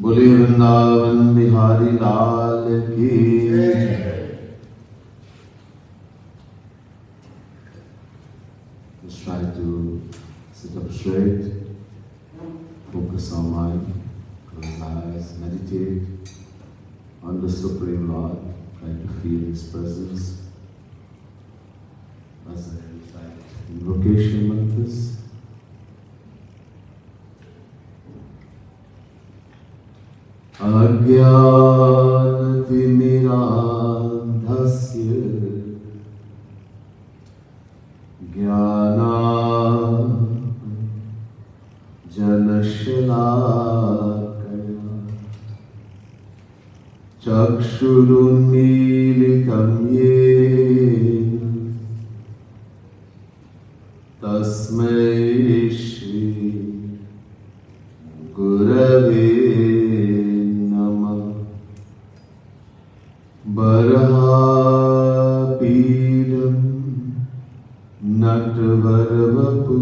बोले वृंदावन बिहारी लाल की। Just try to sit up straight, focus our mind, close eyes, meditate on the Supreme Lord, try to feel His presence as I recite invocation mantras. अज्ञानतिमिरान्धस्य ज्ञानाञ्जनशलाकया चक्षुरुन्मीलितं येन तस्मै श्री गुरवे बरहापीडं नटवरवपु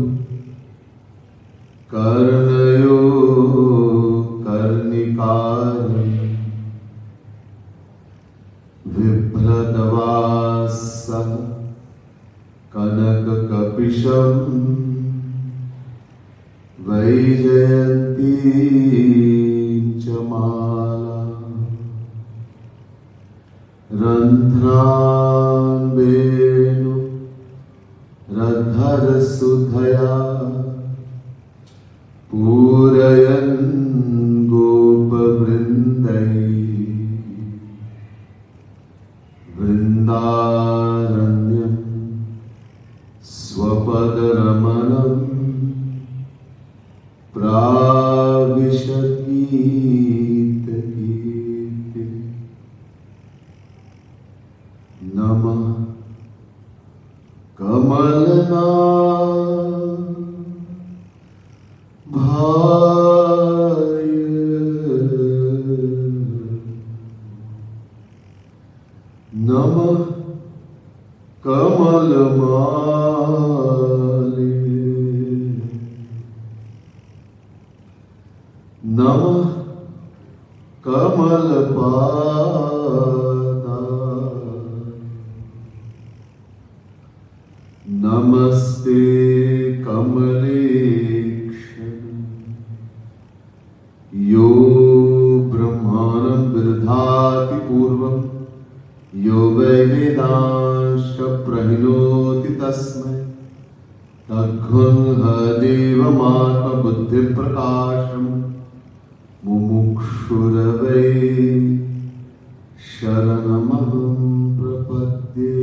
कर्णयो कर्णिकारं बिभ्रदवासः कनककपिशं वैजयन्तीं च माला रन्ध्रान् वेणु रद्धरसुधया पूरयन् गोपवृन्दै वृन्दारण्यं स्वपदरमणं प्राविशतीतकीर्ति नमः कमलनाभाय नमः कमलमालिने नमः कमलपादाय नमस्ते कमलेक्षण यो ब्रह्माणं विदधाति पूर्वं यो वै वेदांश्च प्रहिणोति तस्मै तद्गुह्यदेवमात्मबुद्धिप्रकाशं मुमुक्षुरवै शरणमहं प्रपद्ये।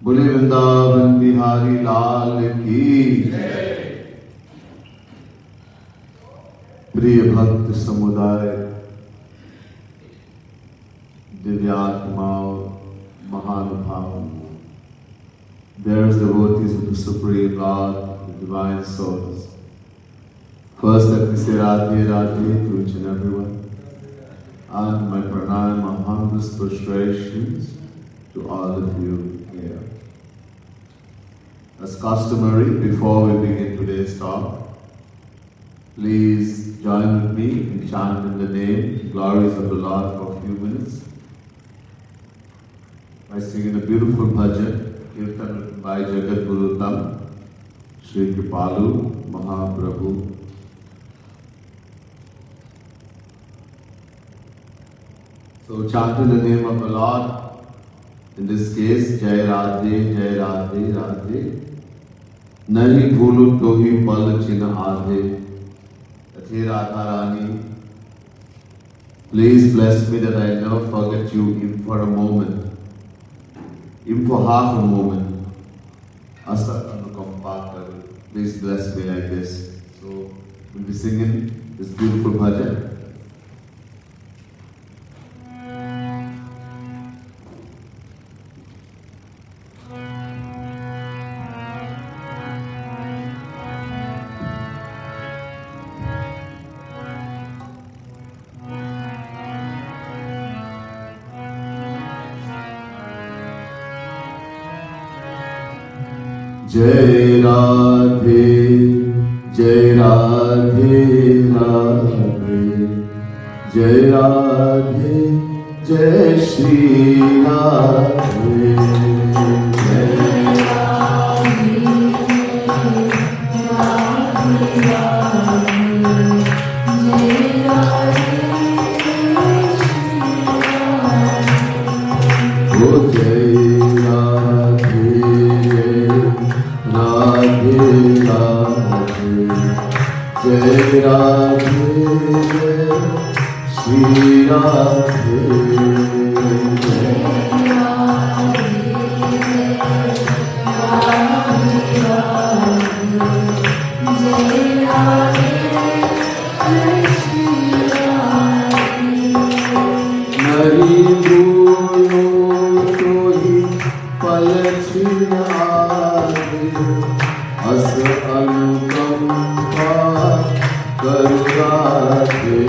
बोले वृंदावन बिहारी लाल की। प्रिय भक्त समुदाय, दिव्यात्माओं, महानुभावों, bearers, devotees of the Supreme Lord, the divine souls. First, let me say Radhe Radhe to each and everyone, and my pranayam, my humblest prostrations to all of you here. As customary, before we begin today's talk, please join with me in chanting the name, glories of the Lord for a few minutes by singing a beautiful bhajan, kirtan written by Jagat Guru Tam, Sri Kripalu Mahaprabhu. So chanting the name of the Lord, in this case, Jai Radhe, Jai Radhe, Radhe, Nahi Bhulu Tohi Pal China Adhe. Hey Radha Rani, please bless me that I never forget you even for a moment, even for half a moment. Asat Anukampakar, please bless me like this. So we'll be singing this beautiful bhajan. जय राधे जय राधे जय राधे जय श्री राधे। जय राधे श्री राधे। नरी बोलो तो ही पलछिन आगे, अस अनुकंपा करू Radhe.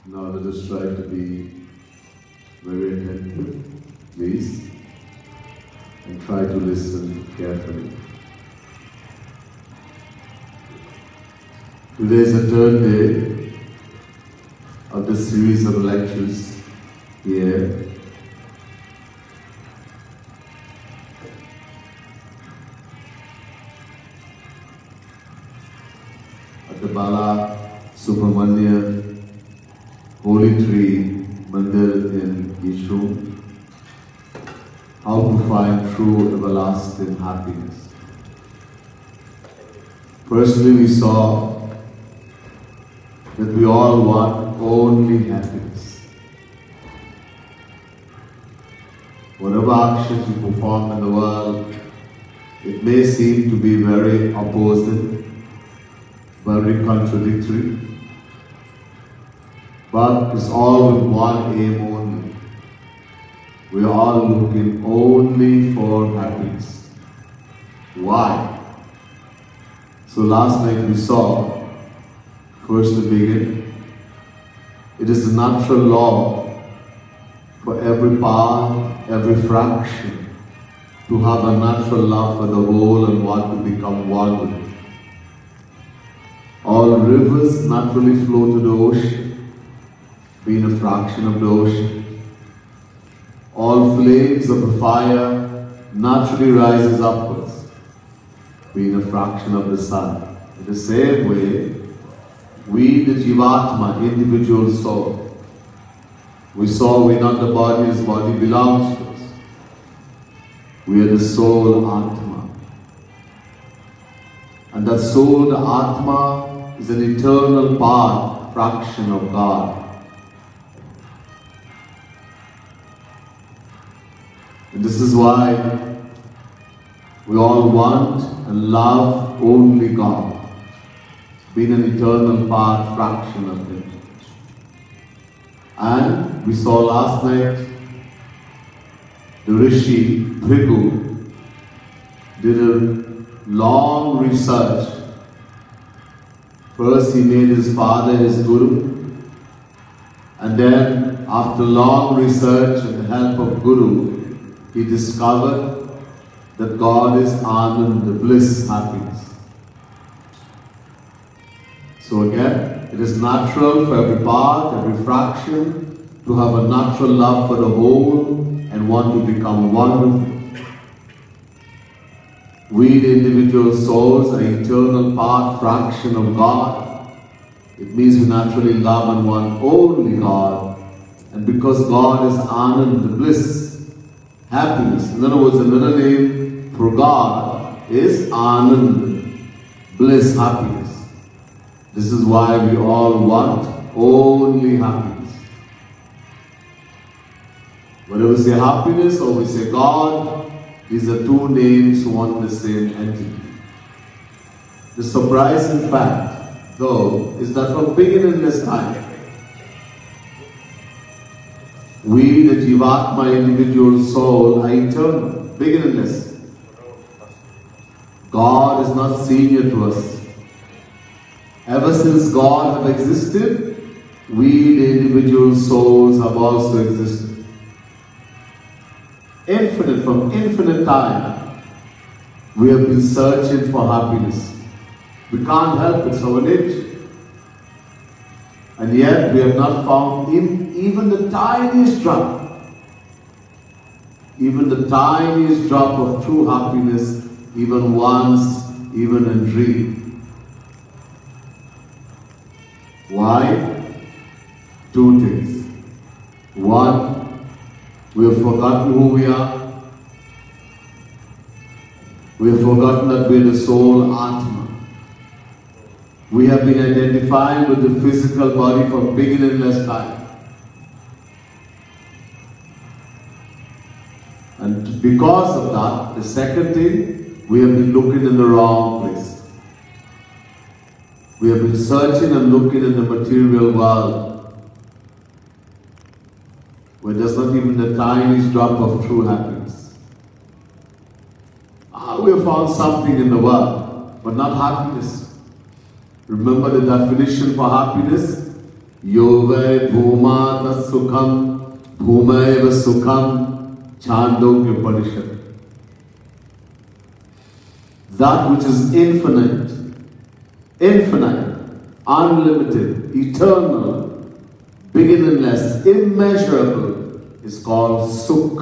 Now let us try to be very attentive, please, and try to listen carefully. Today is the third day of the series of lectures here. At the Bala Subramanya Holy Tree Mandir in Yishun, how to find true everlasting happiness. Firstly, we saw that we all want only happiness. Whatever actions we perform in the world, it may seem to be very opposite, very contradictory, but it's all with one aim only. We are all looking only for happiness. Why? So last night we saw, first to begin, it is a natural law for every part, every fraction, to have a natural love for the whole and want to become one with it. All rivers naturally flow to the ocean, being a fraction of the ocean. All flames of the fire naturally rises upwards, being a fraction of the sun. In the same way, we, the Jivatma, individual soul, we saw we're not the body, this body belongs to us. We are the soul Atma. And that soul, the Atma, is an eternal part, fraction of God. And this is why we all want and love only God, being an eternal part, fraction of Him. And we saw last night the Rishi Bhrigu did a long research. First he made his father his Guru, and then after long research and the help of Guru, he discovered that God is Anand, bliss, happiness. So again, it is natural for every part, every fraction to have a natural love for the whole and want to become one with it. We, the individual souls, are eternal part, fraction of God. It means we naturally love and want only God. And because God is Anand, the bliss, happiness. In other words, another name for God is Anand, bliss, happiness. This is why we all want only happiness. Whether we say happiness or we say God, these are two names for one and the same entity. The surprising fact, though, is that from beginningless time, we, the Jivatma individual soul, are eternal, beginningless. God is not senior to us. Ever since God have existed, we, the individual souls, have also existed. Infinite, from infinite time, we have been searching for happiness. We can't help it, it's our nature. And yet we have not found even the tiniest drop, even the tiniest drop of true happiness, even once, even in dream. Why? Two things. One, we have forgotten who we are. We have forgotten that we are the soul Atma. We have been identified with the physical body from beginningless time. And because of that, the second thing, we have been looking in the wrong place. We have been searching and looking in the material world, where there's not even the tiniest drop of true happiness. We have found something in the world, but not happiness. Remember the definition for happiness? Yove bhuma tat sukham bhumayeva sukham Chandogya Upanishad. That which is infinite, unlimited, eternal, beginningless, immeasurable is called Sukh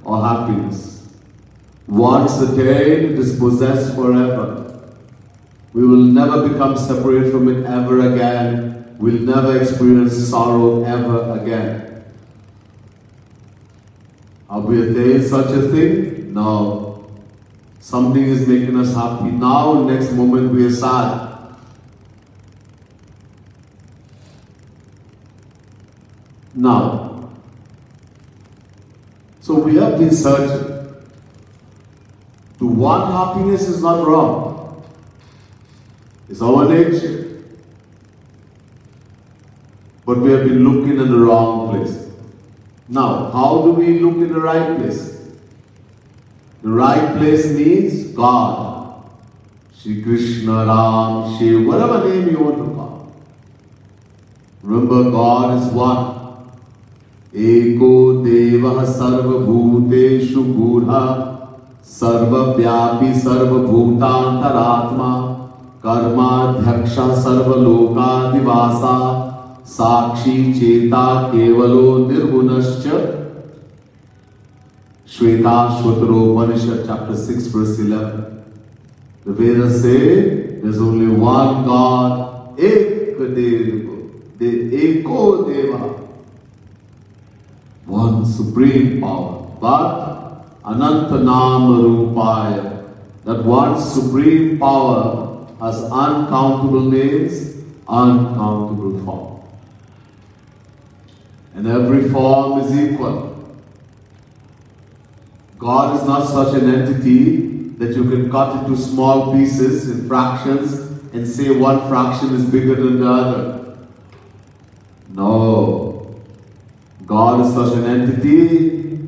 or happiness. Once attained, it is possessed forever. We will never become separate from it ever again. We'll never experience sorrow ever again. Have we attained such a thing? No. Something is making us happy. Now, next moment we are sad. Now, so we have been searching. To want happiness is not wrong. It's our nature. But we have been looking in the wrong place. Now, how do we look in the right place? The right place means God. Shri Krishna, Ram, Shiv, whatever name you want to call. Remember, God is one. Eko Deva Sarva Bhuteshu Gudha Sarva Vyapi Sarva Bhutantaratma Karma Dhyaksha Sarva Loka Divasa Sakshi Cheta Kevalo Nirgunascha. Shvetashvatara Upanishad chapter 6 verse 11. The Vedas say there's only one God, Eko Deva, one supreme power. But Anantanam Rupaya, that one supreme power has uncountable names, uncountable forms. And every form is equal. God is not such an entity that you can cut into small pieces in fractions and say one fraction is bigger than the other. No. God is such an entity.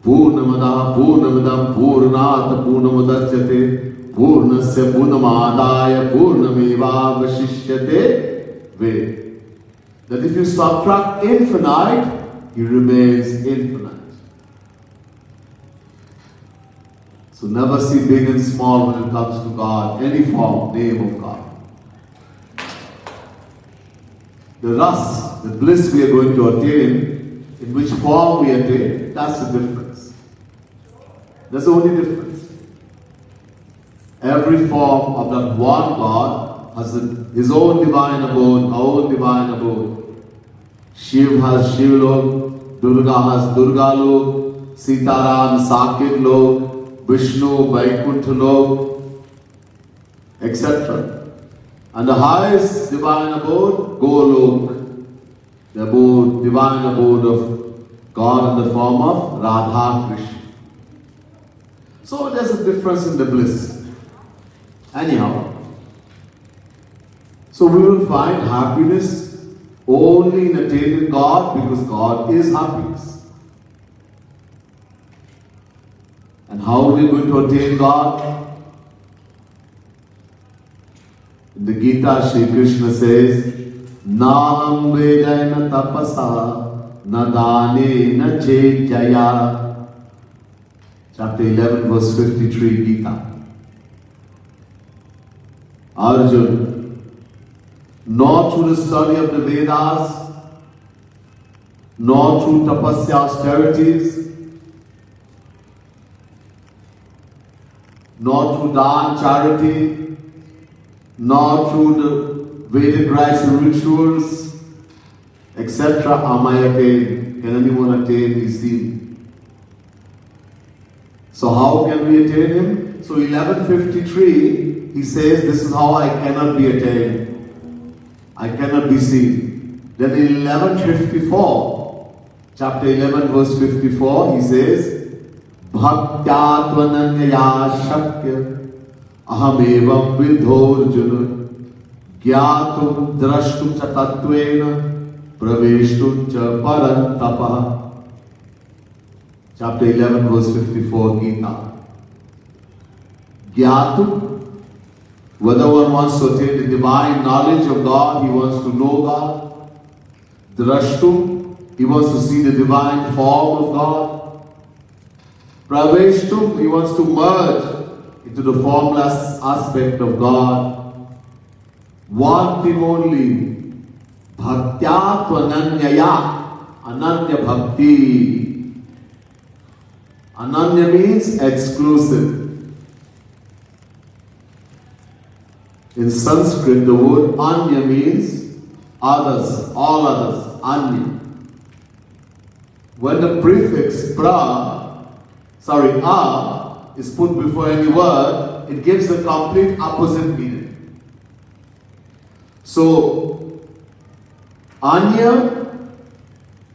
Purnamada Purnamidam Purnat Purnamudachyate Purnasya Purnamadaya Purnameva Vashishyate. Wait. That if you subtract infinite, he remains infinite. So never see big and small when it comes to God, any form, name of God. The rust, the bliss we are going to attain, in which form we attain, that's the difference. That's the only difference. Every form of that one God has his own divine abode, our own divine abode. Shiv has Shiv Lok, Durga has Durga Lok, Sitaram Sakit Lok, Vishnu Vaikuntha Lok, etc. And the highest divine abode, Golok, the abode, divine abode of God in the form of Radha Krishna. So there's a difference in the bliss. Anyhow, so we will find happiness only in attaining God, because God is happiness. And how are we going to attain God? In the Gita, Shri Krishna says, Naham vedayana tapasa nadane na chejaya. Chapter 11, verse 53, Gita. Arjuna, nor through the study of the Vedas, nor through tapasya austerities, nor through dhan, charity, nor through the Vedic rites and rituals, etc. am I attained. Can anyone attain his seal? So how can we attain him? So 1153, he says, this is how I cannot be attained. I cannot be seen. Then in 1154, chapter 11, verse 54, he says, Bhaktya tvananyaya shakya aham evam vidhorjuna gyatum drashtum cha tattvena praveshtum cha parantapah. Chapter 11, verse 54, Gita. Gyatu, whether one wants to attain the divine knowledge of God, he wants to know God. Drashtum, he wants to see the divine form of God. Praveshtum, he wants to merge into the formless aspect of God. One thing only, Bhaktya tvananyaya, ananya bhakti. Ananya means exclusive. In Sanskrit, the word anya means others, all others, anya. When the prefix a is put before any word, it gives the complete opposite meaning. So, anya,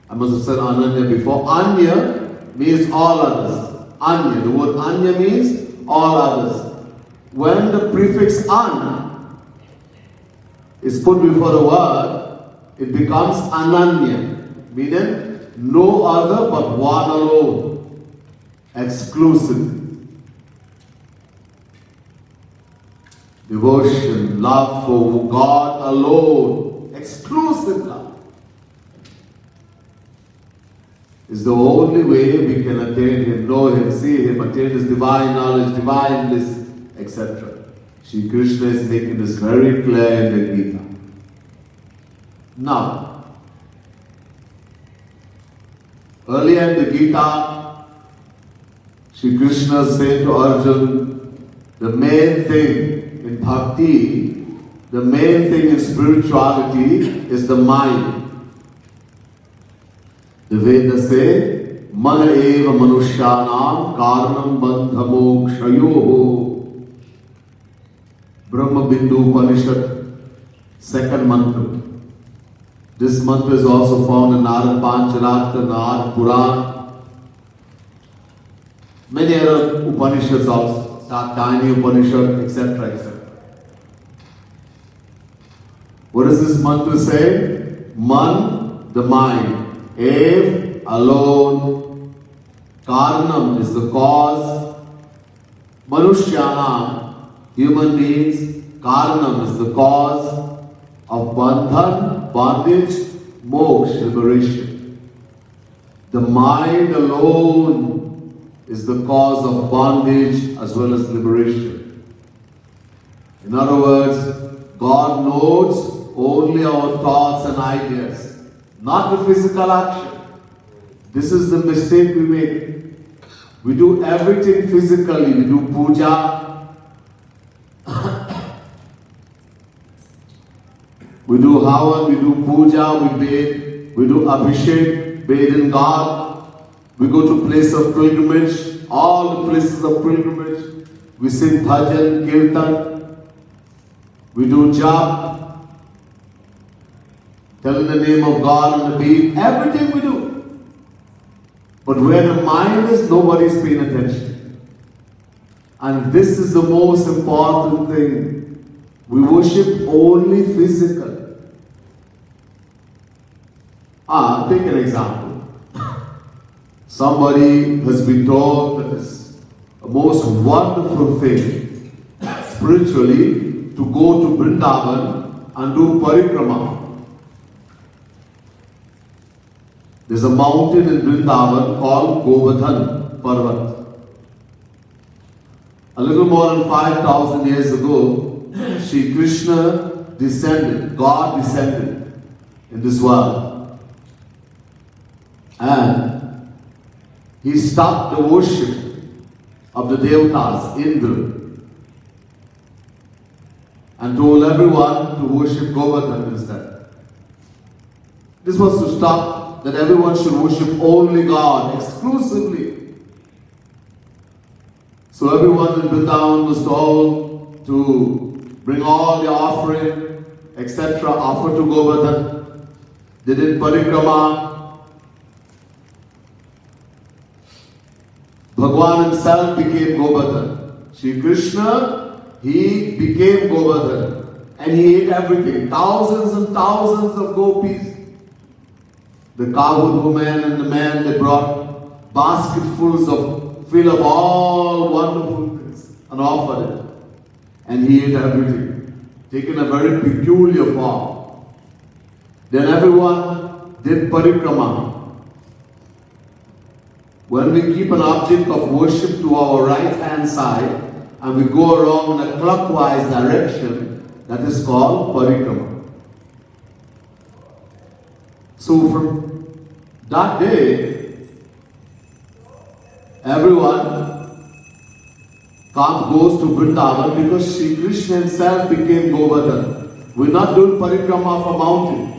I must have said ananya before, anya means all others. Anya, the word anya means all others. When the prefix an is put before the word, it becomes ananya, meaning no other but one alone, exclusive. Devotion, love for God alone, exclusive love, is the only way we can attain Him, know Him, see Him, attain His divine knowledge, divine bliss, etc. Shri Krishna is making this very clear in the Gita. Now, earlier in the Gita, Shri Krishna said to Arjuna, the main thing in bhakti, the main thing in spirituality is the mind. The Vedas say, Mana eva manushyanam karanam bandha mokshayoho. Brahma Bindu Upanishad, second mantra. This mantra is also found in Narad Pancharatta, Narad Puran. Many other Upanishads also, Tiny Upanishad, etc., etc. What does this mantra say? Man, the mind. Ev, alone. Karnam is the cause. Manushyanam, human beings. Karnam is the cause of bandhan, bondage, moksha, liberation. The mind alone is the cause of bondage as well as liberation. In other words, God knows only our thoughts and ideas, not the physical action. This is the mistake we make. We do everything physically. We do puja. We do havan, we do puja, we bathe, we do abhishek, bathe in God. We go to place of pilgrimage, all the places of pilgrimage. We sing bhajan, kirtan. We do jap, telling the name of God on the beat. Everything we do. But where the mind is, nobody is paying attention. And this is the most important thing. We worship only physical. Take an example. Somebody has been told that it's the most wonderful thing spiritually to go to Vrindavan and do parikrama. There's a mountain in Vrindavan called Govardhan Parvat. A little more than 5,000 years ago, Sri Krishna descended, God descended in this world. And he stopped the worship of the Devatas, Indra, and told everyone to worship Govardhan instead. This was to stop that everyone should worship only God, exclusively. So everyone in Vrindavan was told to bring all the offering, etc., offer to Govardhan. They did parikrama. Bhagwan himself became Govardhan. Shri Krishna, he became Govardhan. And he ate everything. Thousands and thousands of gopis. The cowherd woman and the man, they brought basketfuls full of all wonderful things and offered it. And he ate everything, taken a very peculiar form. Then everyone did parikrama. When we keep an object of worship to our right hand side and we go around in a clockwise direction, that is called parikrama. So from that day, everyone goes to Vrindavan because Sri Krishna himself became Govardhan. We're not doing parikrama of a mountain.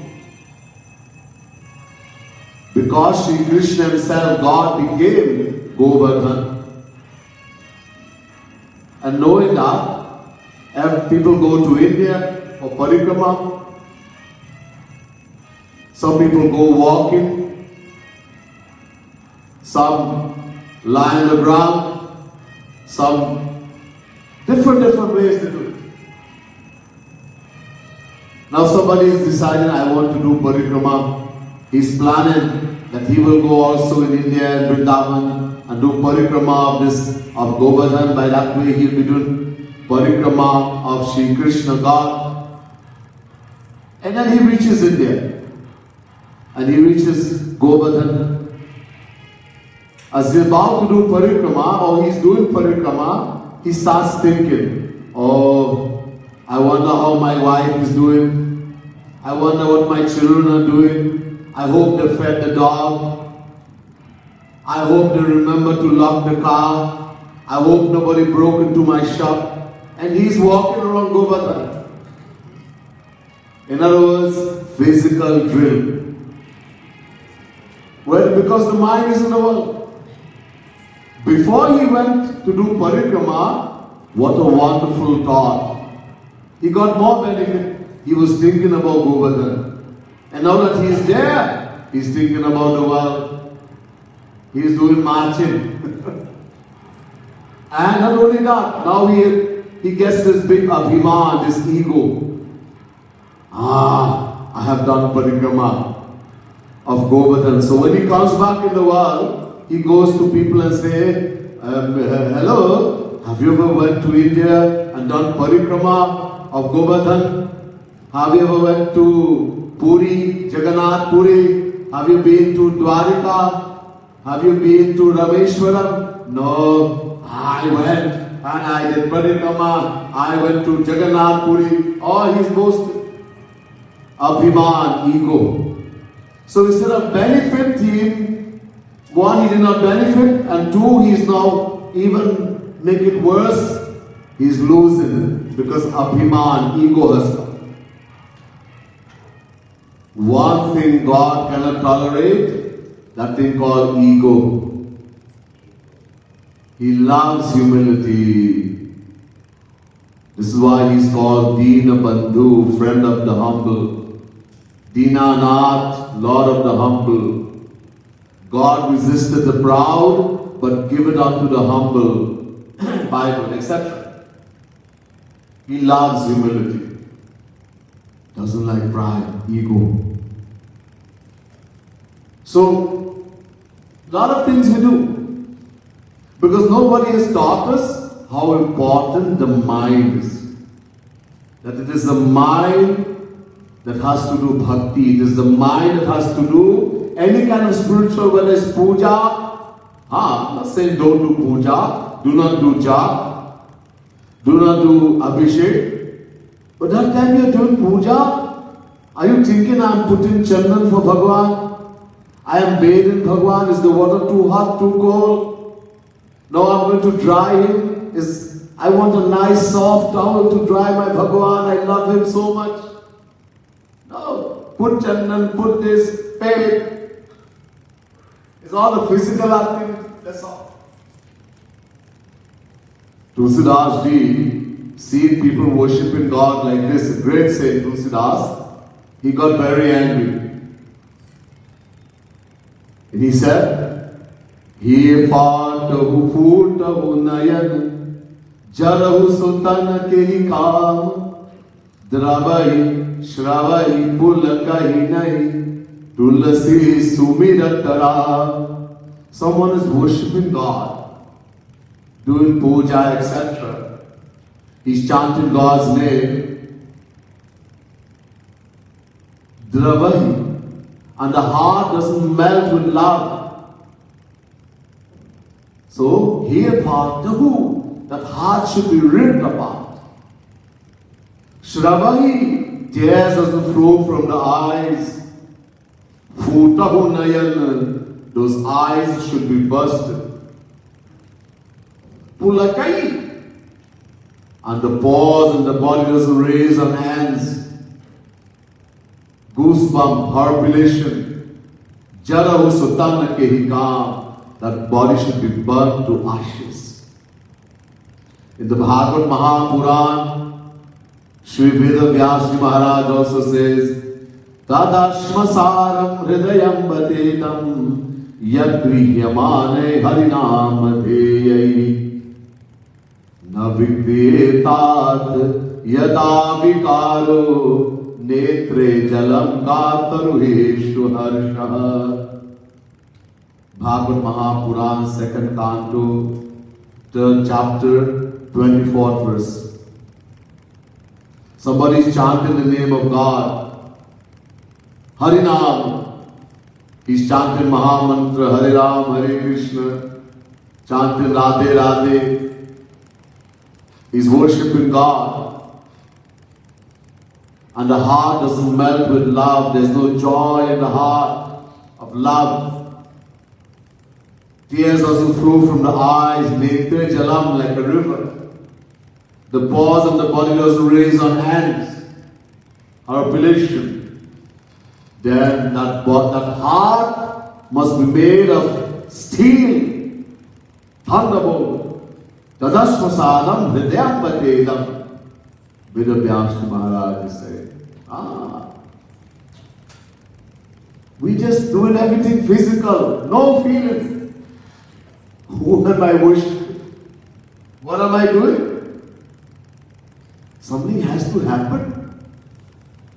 Because Sri Krishna himself, God became Govardhan. And knowing that, people go to India for parikrama. Some people go walking. Some lie on the ground. Some different ways to do it. Now somebody is deciding, I want to do parikrama. He's planning that he will go also in India and Vrindavan and do parikrama of Govardhan. By that way he'll be doing parikrama of Sri Krishna God. And then he reaches India. And he reaches Govardhan. As he's about to do parikrama, or he's doing parikrama, he starts thinking, oh, I wonder how my wife is doing. I wonder what my children are doing. I hope they fed the dog. I hope they remember to lock the car. I hope nobody broke into my shop. And he's walking around Govardhan. In other words, physical drill. Well, because the mind is in the world. Before he went to do parikrama, what a wonderful thought. He got more benefit. He was thinking about Govardhan. And now that he is there, he's thinking about the world. He is doing marching. And not only that, now he gets this big abhiman, this ego. I have done parikrama of Govardhan. So when he comes back in the world, he goes to people and say, hello, have you ever went to India and done parikrama of Govardhan? Have you ever went to Puri, Jagannath Puri? Have you been to Dwarika? Have you been to Rameshwaram? No. I went and I did Parikrama. I went to Jagannath Puri. Oh, he's boasting. Abhiman, ego. So instead of benefit him, one, he did not benefit, and two, he is now even make it worse. He's losing because Abhiman, ego has come. One thing God cannot tolerate, that thing called ego. He loves humility. This is why he's called Dina Bandhu, friend of the humble. Dinanath, Lord of the humble. God resisted the proud, but giveth unto the humble. Bible, etc. He loves humility. Doesn't like pride, ego. So, a lot of things we do. Because nobody has taught us how important the mind is. That it is the mind that has to do bhakti. It is the mind that has to do any kind of spiritual, whether it's puja. I'm not saying don't do puja, do not do japa, do not do abhishek. But that time you are doing puja, are you thinking I am putting chandan for Bhagwan? I am bathing Bhagwan, is the water too hot, too cold? Now I'm going to dry him. I want a nice soft towel to dry my Bhagwan. I love him so much. No, put chandan, put this, pay. It's all a physical activity. That's all. Tulsidas ji, seeing people worshipping God like this, a great saint Tulsidas, he got very angry. And he said, He paatahu phoortahu nayan, jarahu sultan kehi kaam, dravai shravai pulakai nahi, tulasi sumiratara. Someone is worshipping God, doing puja, etc. He's chanting God's name. Dravai, and the heart doesn't melt with love. So, here paatahu, that heart should be ripped apart. Shravai, tears doesn't flow from the eyes. Phoortahu nayan, those eyes should be bursted. Pulakai, and the paws and the body doesn't raise on hands. Goosebump, horripilation. Jarahu sutana kehi kaam. That body should be burnt to ashes. In the Bhagavad Mahapuran, Sri Veda Vyasji Maharaj also says, Tadashmasaram hridayam batetam yadrihyamane harinamadeyai navikvetat yada vikaro netre jalam kataruheshu harsha. Bhagavad Mahapuran, 2nd Canto, 3rd chapter, 24th verse. Somebody is chanting the name of God. Harinam. He's chanting Mahamantra, Hare Ram, Hare Krishna. Chanting Radhe Radhe. He's worshipping God. And the heart doesn't melt with love. There's no joy in the heart of love. Tears doesn't flow from the eyes, netre jalam, like a river. The paws and the body doesn't raise on hands. Horripilation. Then that heart must be made of steel, thunderbolt. Tadashmasadam hridayam patedam. Vedavyasya Maharaj is saying, we just doing everything physical, no feeling. Who am I worshiping? What am I doing? Something has to happen.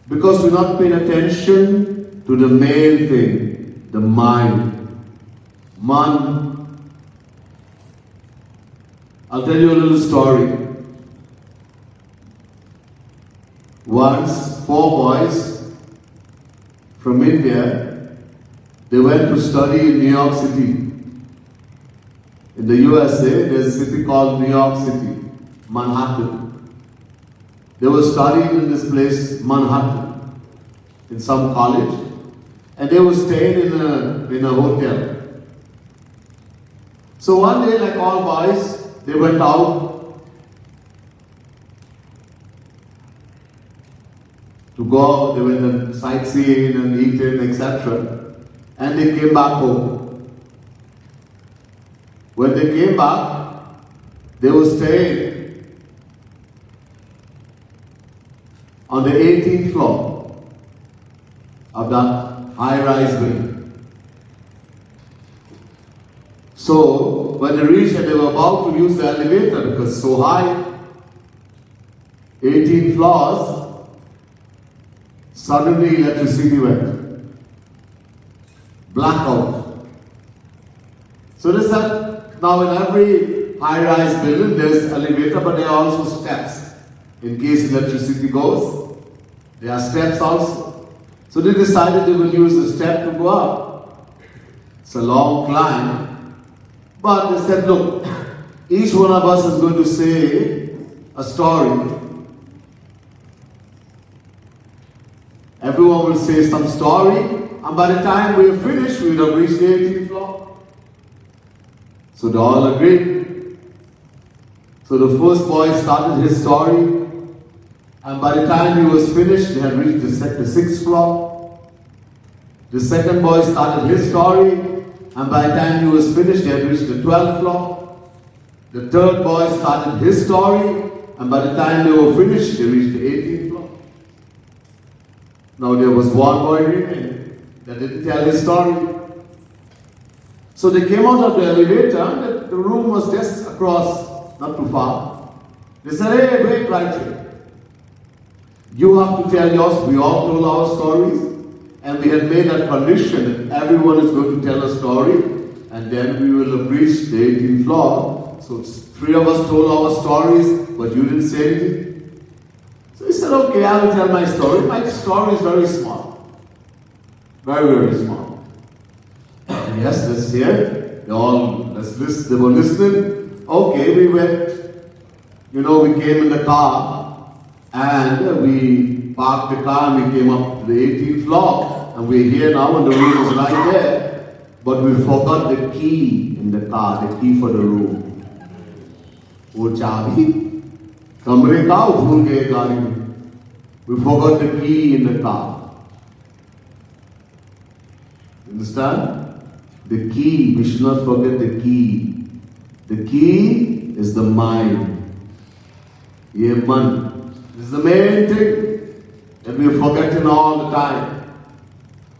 Because we're not paying attention to the main thing, the mind. Man. I'll tell you a little story. Once, 4 boys from India, they went to study in New York City. In the USA, there's a city called New York City, Manhattan. They were studying in this place, Manhattan, in some college, and they were staying in a hotel. So one day, like all boys, they went out to go, they went sightseeing and eating, etc. And they came back home. When they came back, they were staying on the 18th floor of that high-rise building. So, when they reached and they were about to use the elevator because it's so high, 18 floors, suddenly electricity went. Blackout. So they said, now in every high-rise building there's elevator, but there are also steps. In case electricity goes, there are steps also. So they decided they will use the step to go up. It's a long climb. But they said, look, each one of us is going to say a story. Everyone will say some story, and by the time we are finished, we will have reached the 18th floor. So they all agreed. So the first boy started his story, and by the time he was finished, they had reached the 6th floor. The second boy started his story, and by the time he was finished, they had reached the 12th floor. The third boy started his story, and by the time they were finished, they reached the 18th floor. Now there was one boy remaining that didn't tell his story. So they came out of the elevator, and the room was just across, not too far. They said, hey, wait right here. You have to tell yours. We all told our stories, and we had made that condition that everyone is going to tell a story, and then we will have reached the 18th floor. So 3 of us told our stories, but you didn't say anything. So he said, okay, I will tell my story. My story is very small. Very, very small. Yes, let's hear it. They were listening. Okay, we went. We came in the car and we parked the car and we came up to the 18th floor. And we're here now and the room is right there. But we forgot the key in the car, the key for the room. वो चाबी कमरे का भूल गए गाड़ी में. We forgot the key in the car. Understand? The key, we should not forget the key. The key is the mind. Ye man. This is the main thing that we are forgetting all the time.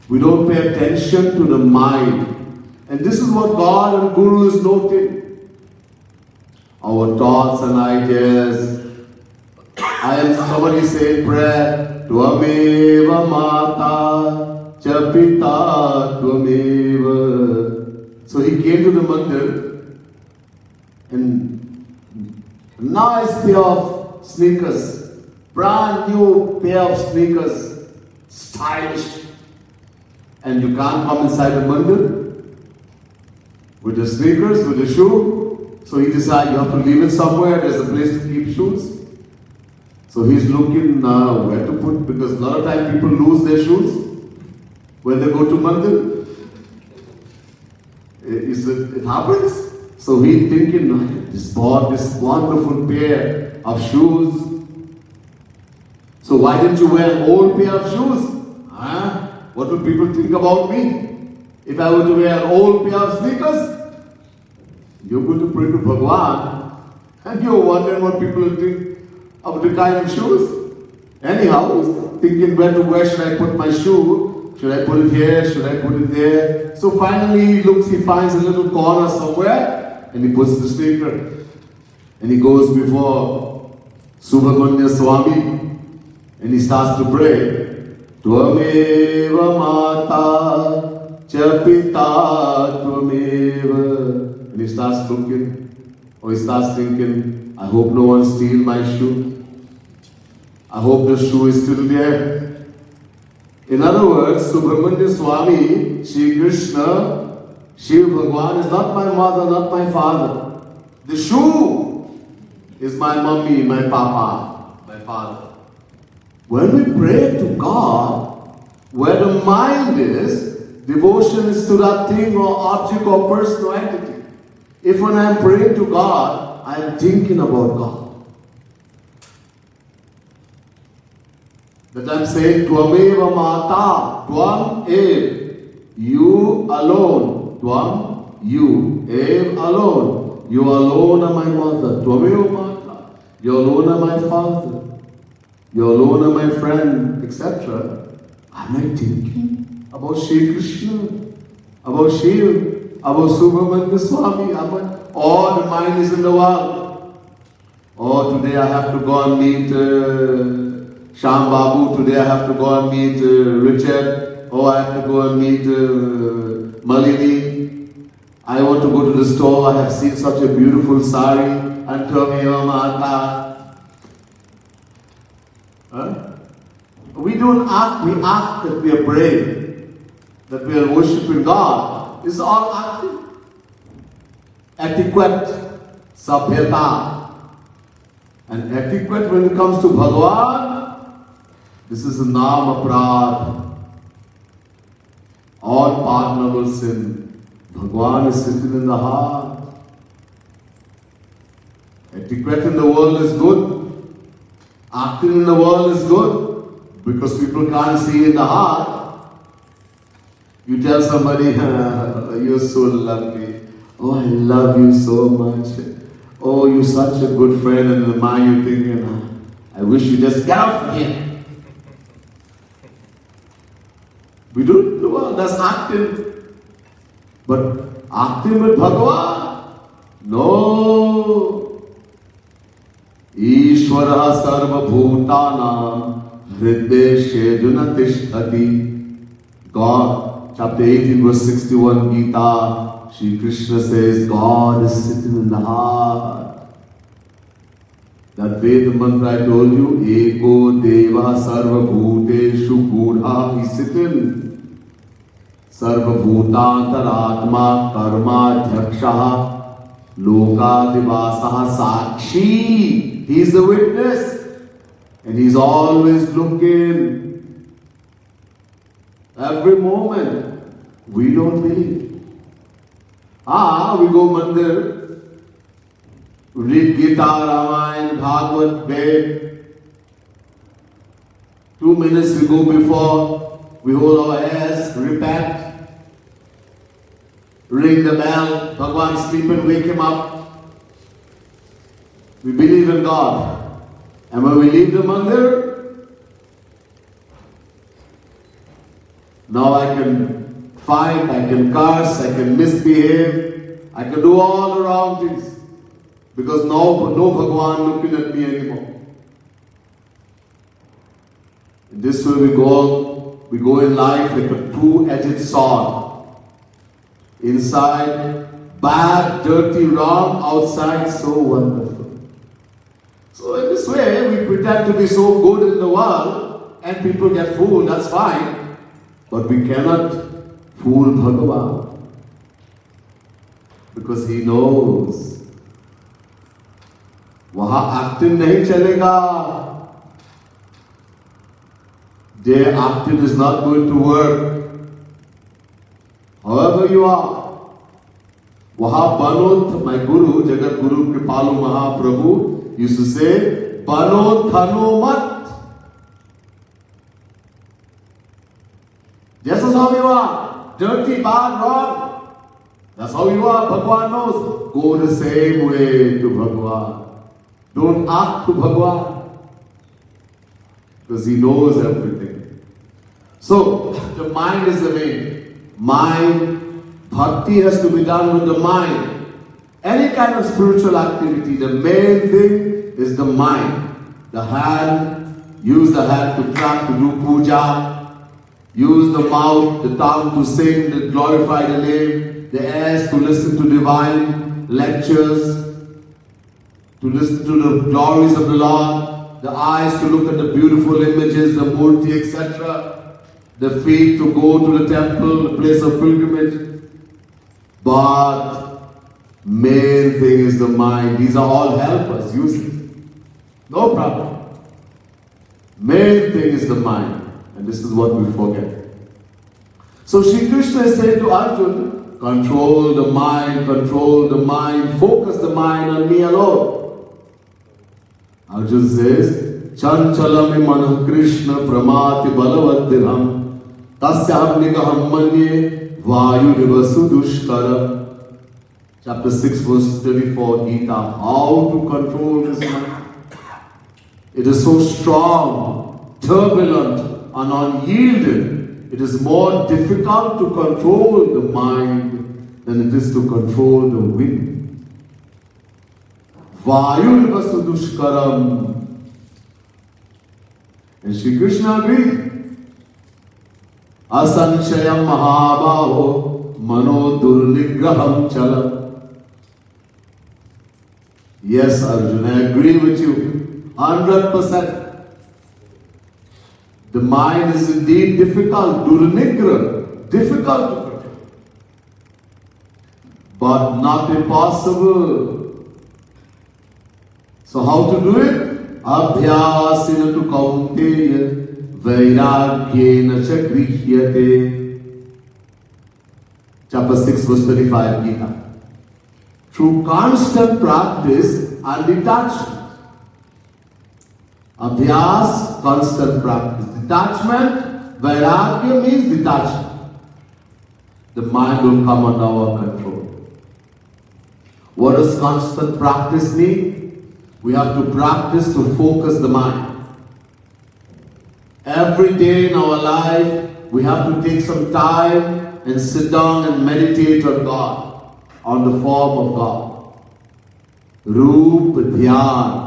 We don't pay attention to the mind. And this is what God and Guru is noting. Our thoughts and ideas. I am somebody saying prayer. Tvameva mata. Chapita Tvameva. So he came to the mandir and a nice pair of sneakers, brand new pair of sneakers, stylish. And you can't come inside the mandir with the sneakers, with the shoe. So he decided you have to leave it somewhere, there's a place to keep shoes. So he's looking where to put, because a lot of times people lose their shoes when they go to mandir. It happens. So he's thinking, I just bought this wonderful pair of shoes. So why didn't you wear an old pair of shoes? What will people think about me? If I were to wear an old pair of sneakers, you're going to pray to Bhagwan and you're wondering what people will think of the kind of shoes. Anyhow, thinking where should I put my shoe? Should I put it here? Should I put it there? So finally he finds a little corner somewhere and he puts the sneaker. And he goes before Subramanya Swami and he starts to pray. Tvameva mata chapita tvameva. And he starts looking, or he starts thinking, I hope no one steals my shoe. I hope the shoe is still there. In other words, Subramanya Swami, Shri Krishna, Shiv Bhagwan is not my mother, not my father. The shoe is my mummy, my papa, my father. When we pray to God, where the mind is, devotion is to that thing or object or person or entity. If when I am praying to God, I am thinking about God. That I am saying, Tvameva Mata, Tvam Ev, you alone. Tvam, you, Ev alone. You alone are my mother. Tvameva Mata. You alone are my father. You alone are my friend, etc. Am I thinking about Shri Krishna, about Shiv, about Subramanya Swami? All the mind is in the world. Oh, today I have to go and meet Sham Babu. Today I have to go and meet Richard. Oh, I have to go and meet Malini. I want to go to the store. I have seen such a beautiful sari. And Tvameva Mata. Huh? We don't act, we act that we are praying, that we are worshipping God. It's all acting. Etiquette, sabhyata. And etiquette when it comes to Bhagavan, this is a naam aprad. All pardonable sin. Bhagavan is sitting in the heart. Etiquette in the world is good. Acting in the world is good. Because people can't see in the heart. You tell somebody, you're so lovely. Oh, I love you so much. Oh, you're such a good friend. And in the mind you're thinking, I wish you just get out from here. We don't do well. That's acting. But acting with Bhagavan? No. Ishvara sarva bhutana hrideshe junatishthati. God, chapter 18, verse 61, Gita, Shri Krishna says, God is sitting in the heart. That Veda mantra I told you, Eko Deva Sarva Bhuteshu Gudha, he's sitting. Sarva Bhutantaratma Karma Dhyaksha Lokadivasaha Sakshi. He's the witness. And he's always looking. Every moment. We don't believe. We go mandir, read Gita, Ramayana, Bhagavad, Ved. 2 minutes we go before, we hold our hands, repent, ring the bell, Bhagavan sleeping, wake him up. We believe in God. And when we leave the mandir, now I can fight, I can curse, I can misbehave, I can do all the wrong things. Because no Bhagavan looking at me anymore. In this way we go in life like a two-edged sword. Inside, bad, dirty, wrong, outside, so wonderful. So in this way, we pretend to be so good in the world, and people get fooled, that's fine. But we cannot fool Bhagavan. Because he knows. Waha acting nahi chalega. Their acting is not going to work. However you are. Waha banot, my guru, Jagat Guru Kripalu Mahaprabhu used to say, banot thano mat. Just as how you are, dirty, bad, wrong. That's how you are, Bhagavan knows. Go the same way to Bhagavan. Don't act to Bhagavan. Because he knows everything. So, the mind is the main. Mind, bhakti has to be done with the mind. Any kind of spiritual activity, the main thing is the mind. The hand, use the hand to clap, to do puja. Use the mouth, the tongue to sing, to glorify the name. The ears to listen to divine lectures. To listen to the glories of the Lord. The eyes to look at the beautiful images, the murti, etc. The feet to go to the temple, the place of pilgrimage. But main thing is the mind. These are all helpers, use it. No problem. Main thing is the mind. And this is what we forget. So Shri Krishna is saying to Arjuna, control the mind, focus the mind on me alone. Arjuna says, Chanchalami manah Krishna pramati balavaddirham tasyaham nikaham manye vayuriva sudushkaram. Chapter 6 verse 34 Gita. How to control this mind? It is so strong, turbulent and unyielding. It is more difficult to control the mind than it is to control the wind. Vayuriva sudushkaram. And Shri Krishna agreed. Asanshayam mahabaho mano durnigraham chalam. Yes, Arjuna, I agree with you 100%. The mind is indeed difficult, durnigra, difficult to control, but not impossible. So how to do it? Abhyasina tu kaunteya vairagyena cha grihyate. Chapter 6 verse 35 Gita. Through constant practice and detachment. Abhyas, constant practice. Detachment, vairagya means detachment. The mind will come under our control. What does constant practice mean? We have to practice to focus the mind. Every day in our life, we have to take some time and sit down and meditate on God, on the form of God. Roop Dhyan.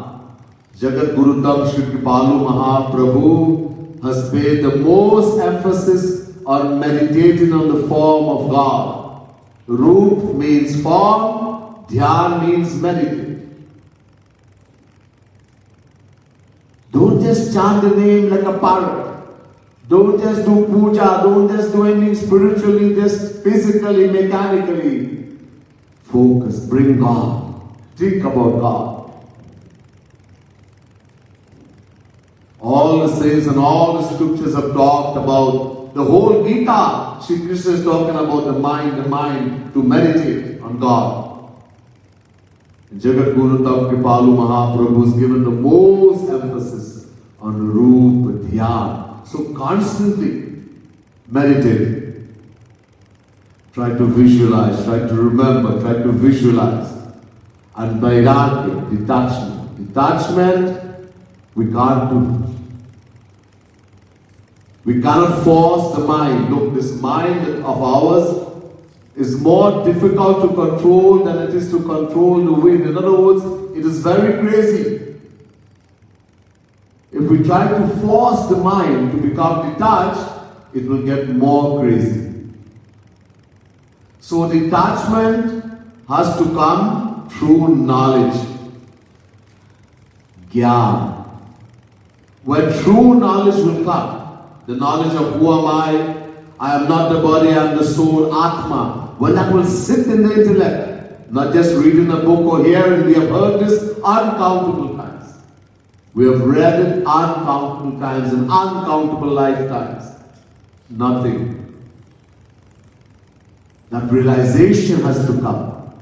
Jagat Gurutam Shri Kripalu Mahaprabhu has paid the most emphasis on meditating on the form of God. Roop means form, Dhyan means meditate. Don't just chant the name like a parrot. Don't just do puja. Don't just do anything spiritually, just physically, mechanically. Focus. Bring God. Think about God. All the saints and all the scriptures have talked about the whole Gita. Shri Krishna is talking about the mind to meditate on God. Jagat Guru Tam Kripalu Mahaprabhu has given the most emphasis on Roop Dhyan. So constantly meditate. Try to visualize, try to remember, try to visualize. And vairagya, detachment. Detachment, we can't do. We cannot force the mind. Look, this mind of ours is more difficult to control than it is to control the wind. In other words, it is very crazy. If we try to force the mind to become detached, it will get more crazy. So detachment has to come through knowledge. Gyan. When true knowledge will come, the knowledge of who am I am not the body, I am the soul, Atma. When that will sit in the intellect, not just reading a book or hearing, we have heard this uncountable times. We have read it uncountable times in uncountable lifetimes. Nothing. That realization has to come.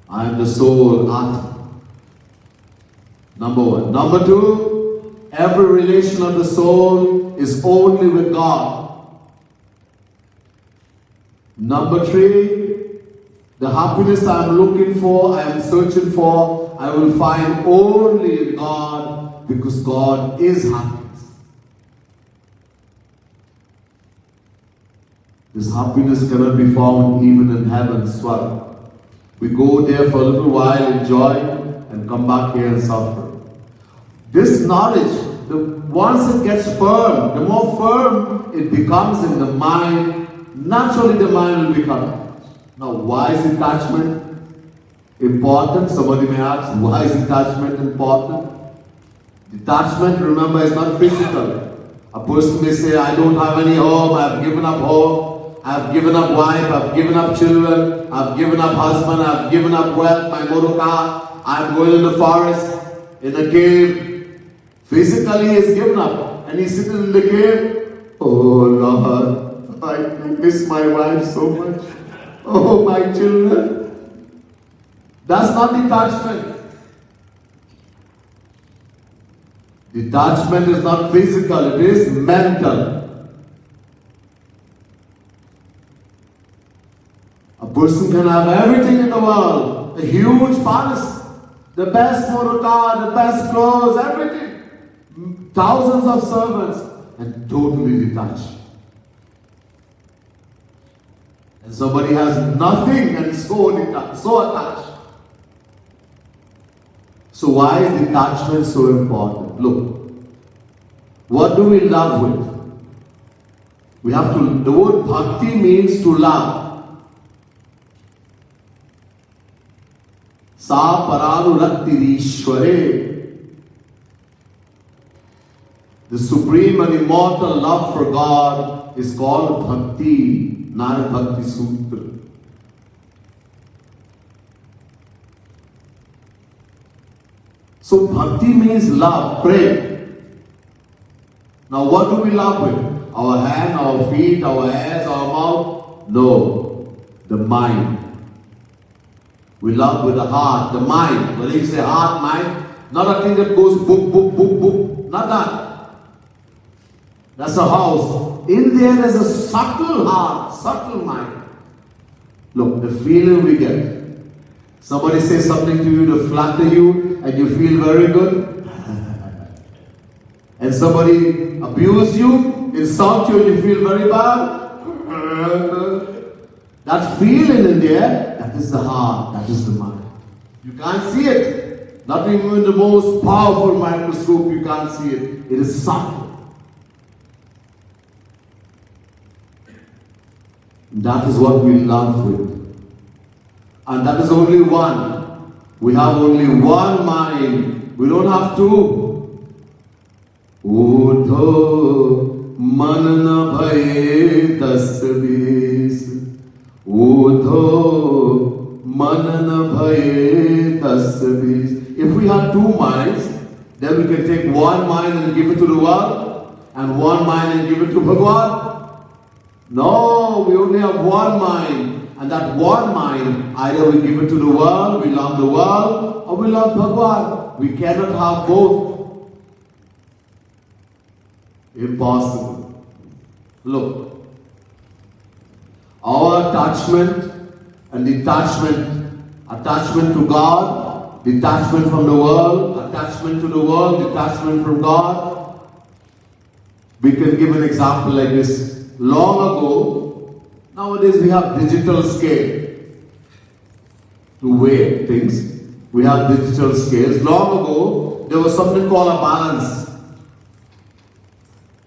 I am the soul, Atma. Number one. Number two, every relation of the soul is only with God. Number three, the happiness I am looking for, I am searching for, I will find only in God, because God is happiness. This happiness cannot be found even in heaven, Swarga. We go there for a little while, enjoy, and come back here and suffer. This knowledge, once it gets firm, the more firm it becomes in the mind, naturally the mind will become attached. Now, why is attachment important? Somebody may ask, why is attachment important? Detachment, remember, is not physical. A person may say, I don't have any home, I have given up home, I've given up wife, I've given up children, I've given up husband, I've given up wealth, my motor car, I'm going in the forest, in a cave. Physically he's given up and he's sitting in the cave. Oh Lord, I miss my wife so much. Oh, my children. That's not detachment. Detachment is not physical, it is mental. A person can have everything in the world, a huge palace, the best motor car, the best clothes, everything. Thousands of servants, and totally detached. And somebody has nothing and so detached, so attached. So why is detachment so important? Look, what do we love with? We have to, the word bhakti means to love. Sa paranuraktirishware. The supreme and immortal love for God is called bhakti. Narad Bhakti Sutra. So bhakti means love, pray. Now what do we love with? Our hand, our feet, our hands, our mouth? No, the mind. We love with the heart, the mind. When you say heart, mind, not a thing that goes boop, boop, boop, boop. Not that. That's a house. In there is a subtle heart, subtle mind. Look, the feeling we get. Somebody says something to you to flatter you and you feel very good. And somebody abuse you, insult you and you feel very bad. That feeling in there, that is the heart, that is the mind. You can't see it. Not even with the most powerful microscope you can't see it. It is subtle. That is what we love with. And that is only one. We have only one mind. We don't have two. Udho manna bhaye tasbis. Udho manna bhaye tasbis. If we have two minds, then we can take one mind and give it to the world, and one mind and give it to Bhagwan. No, we only have one mind, and that one mind, either we give it to the world, we love the world, or we love Bhagwan. We cannot have both. Impossible. Look, our attachment and detachment, attachment to God, detachment from the world, attachment to the world, detachment from God. We can give an example like this. Long ago, nowadays we have digital scale to weigh things. We have digital scales. Long ago, there was something called a balance.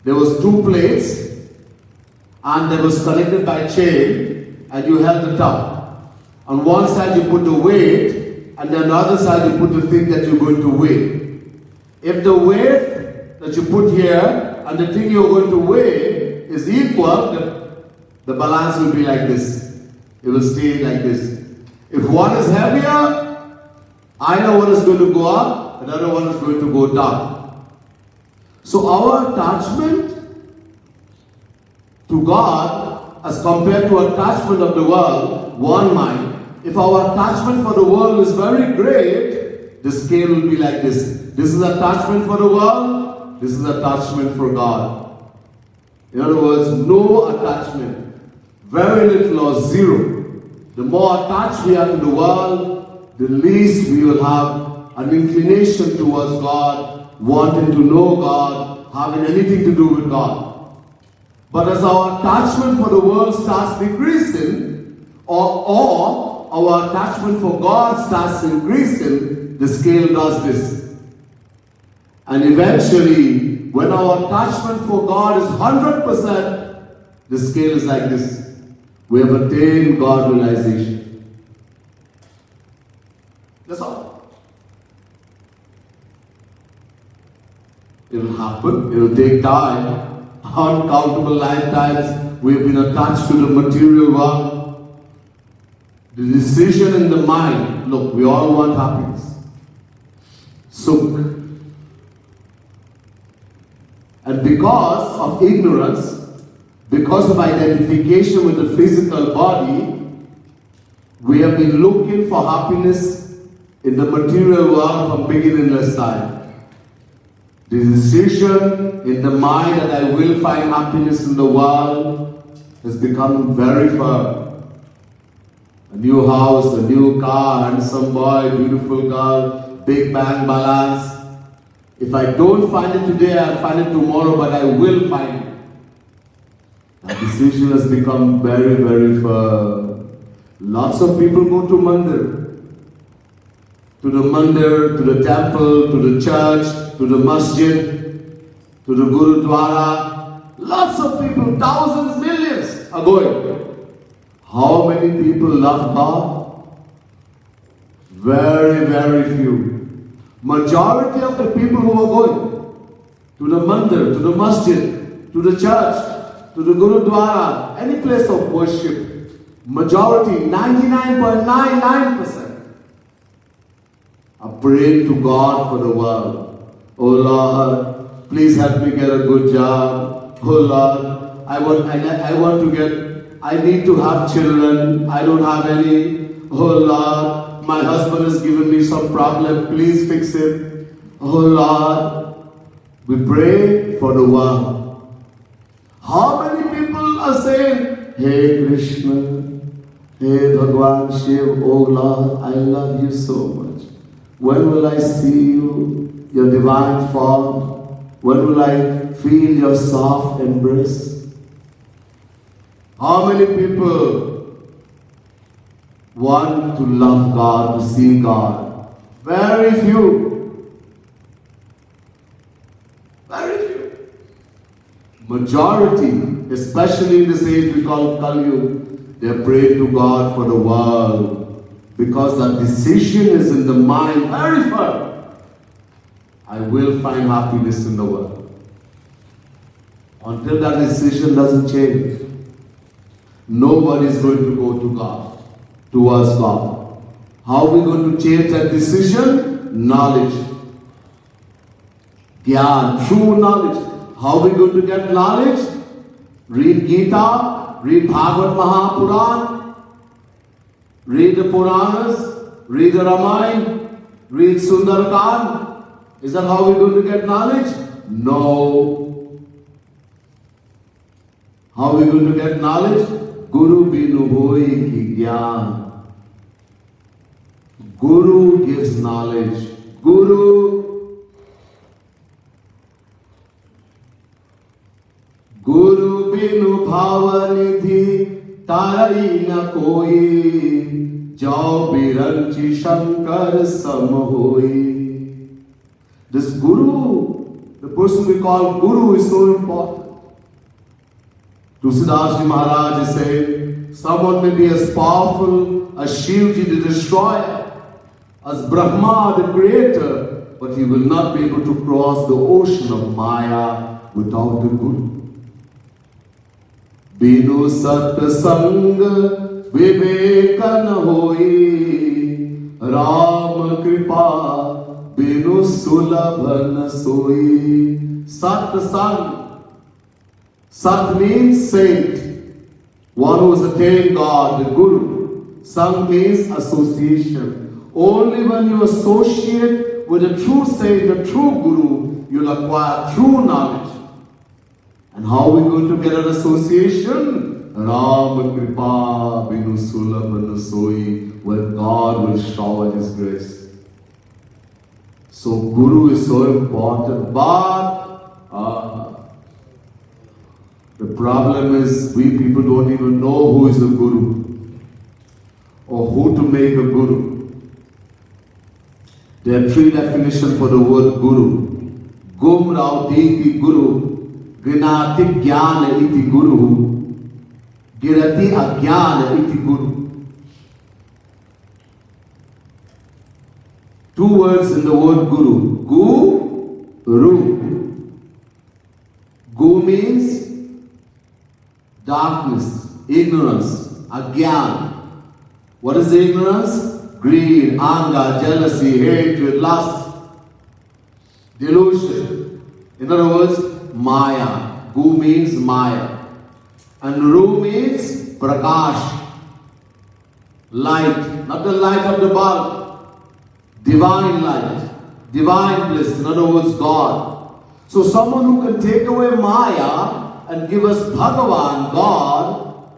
There was two plates and they was connected by chain and you held the top. On one side you put the weight and then on the other side you put the thing that you're going to weigh. If the weight that you put here and the thing you're going to weigh is equal, the balance will be like this. It will stay like this. If one is heavier, either one is going to go up, another one is going to go down. So our attachment to God as compared to attachment of the world, one mind, if our attachment for the world is very great, the scale will be like this. This is attachment for the world, this is attachment for God. In other words, no attachment, very little or zero. The more attached we are to the world, the least we will have an inclination towards God, wanting to know God, having anything to do with God. But as our attachment for the world starts decreasing, or our attachment for God starts increasing, the scale does this. And eventually, when our attachment for God is 100%, the scale is like this. We have attained God realization. That's all. It will happen. It will take time. Uncountable lifetimes we've been attached to the material world. The decision in the mind, look, we all want happiness. Sukh. And because of ignorance, because of identification with the physical body, we have been looking for happiness in the material world from beginningless time. The decision in the mind that I will find happiness in the world has become very firm. A new house, a new car, handsome boy, beautiful girl, big bank balance. If I don't find it today, I'll find it tomorrow, but I will find it. That decision has become very, very firm. Lots of people go to mandir, to the temple, to the church, to the masjid, to the gurudwara. Lots of people, thousands, millions are going. How many people love God? Very, very few. Majority of the people who are going to the mandir, to the masjid, to the church, to the gurudwara, any place of worship, majority, 99.99%, are praying to God for the world. Oh Lord, please help me get a good job. Oh Lord, I need to have children. I don't have any. Oh Lord, my husband has given me some problem. Please fix it. Oh Lord, we pray for the world. How many people are saying, Hey Krishna, Hey Bhagwan Shiv, oh Lord, I love you so much. When will I see you, your divine form? When will I feel your soft embrace? How many people want to love God, to see God? Very few. Very few. Majority, especially in this age we call Kali Yuga, they are praying to God for the world. Because that decision is in the mind very firm. I will find happiness in the world. Until that decision doesn't change, nobody is going to go to God, towards God. How are we going to change that decision? Knowledge. Gyan, true knowledge. How are we going to get knowledge? Read Gita, read Bhagavad Mahapuran, read the Puranas, read the Ramayana, read Sundarkan. Is that how we're going to get knowledge? No. How are we going to get knowledge? Guru binu hoi ki gyan. Guru gives knowledge. Guru binu bhavanidhi tarai na koi, jau biranchi shankar sam hoi. This Guru, the person we call Guru, is so important. Tulsidas Maharaj is saying, someone may be as powerful as Shivji the destroyer, as Brahma the creator, but he will not be able to cross the ocean of Maya without the Guru. Binu sat sang vivekan hoi, Ram kripa binu sulabhan soi. Sat sang. Sat means saint, one who has attained God, the Guru. Sang means association. Only when you associate with a true saint, the true Guru, you'll acquire true knowledge. And how are we going to get an association? Ram kripa binu sulabhan soi, when God will shower His grace. So Guru is so important, but the problem is we people don't even know who is the Guru or who to make a Guru. There are three definitions for the word Guru. Gumrauti iti Guru, Grinati Jnana iti Guru, Girati Ajnana iti Guru. Two words in the word Guru. Gu, Ru. Gu means darkness, ignorance, agyan. What is the ignorance? Greed, anger, jealousy, hatred, lust, delusion. In other words, maya. Gu means maya. And Ru means prakash. Light, not the light of the bulb. Divine light, divine bliss, in other words, God. So someone who can take away maya and give us Bhagavan, God,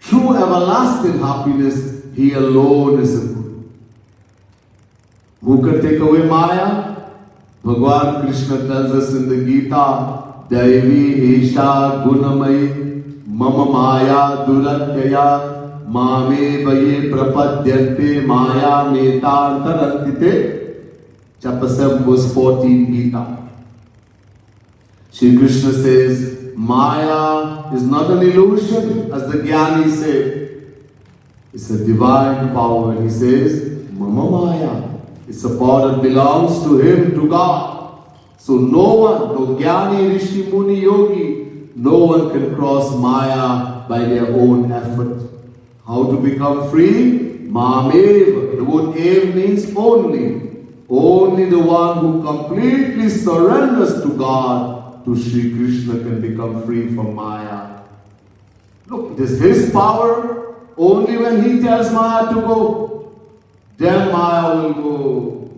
true everlasting happiness, He alone is a Guru. Who can take away maya? Bhagavan Krishna tells us in the Gita, Daivi Esha Gunamai Mama Maya Duratyaya Mame Vaye Prapadyante Maya Metantarantite. Chapter 7 verse 14 Gita. Shri Krishna says, Maya is not an illusion, as the Jnani say. It's a divine power. And he says, Mama Maya. It's a power that belongs to Him, to God. So no one, no Jnani, Rishi, Muni, Yogi, no one can cross Maya by their own effort. How to become free? Mamev. The word ev means only. Only the one who completely surrenders to God, to Sri Krishna, can become free from Maya. Look, it is His power. Only when He tells Maya to go, then Maya will go.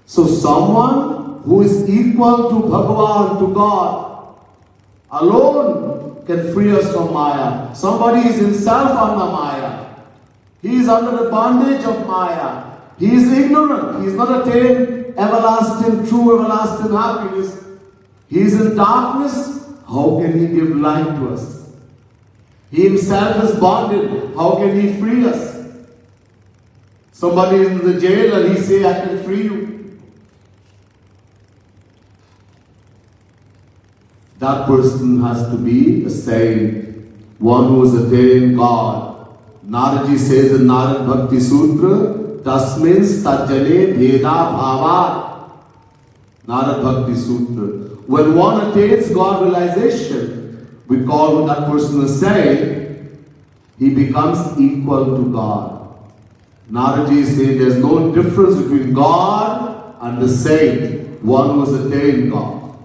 So someone who is equal to Bhagavan, to God, alone can free us from Maya. Somebody is himself under Maya. He is under the bondage of Maya. He is ignorant. He is not attained everlasting, true everlasting happiness. He is in darkness. How can He give light to us? He himself is bonded. How can He free us? Somebody is in the jail and he say, I can free you. That person has to be a saint, one who has attained God. Naraji says in Narad Bhakti Sutra, Tasmin Stajjane Bheda Bhava. Narad Bhakti Sutra. When one attains God realization, we call that person a saint, he becomes equal to God. Naraji is saying there's no difference between God and the saint, one who has attained God.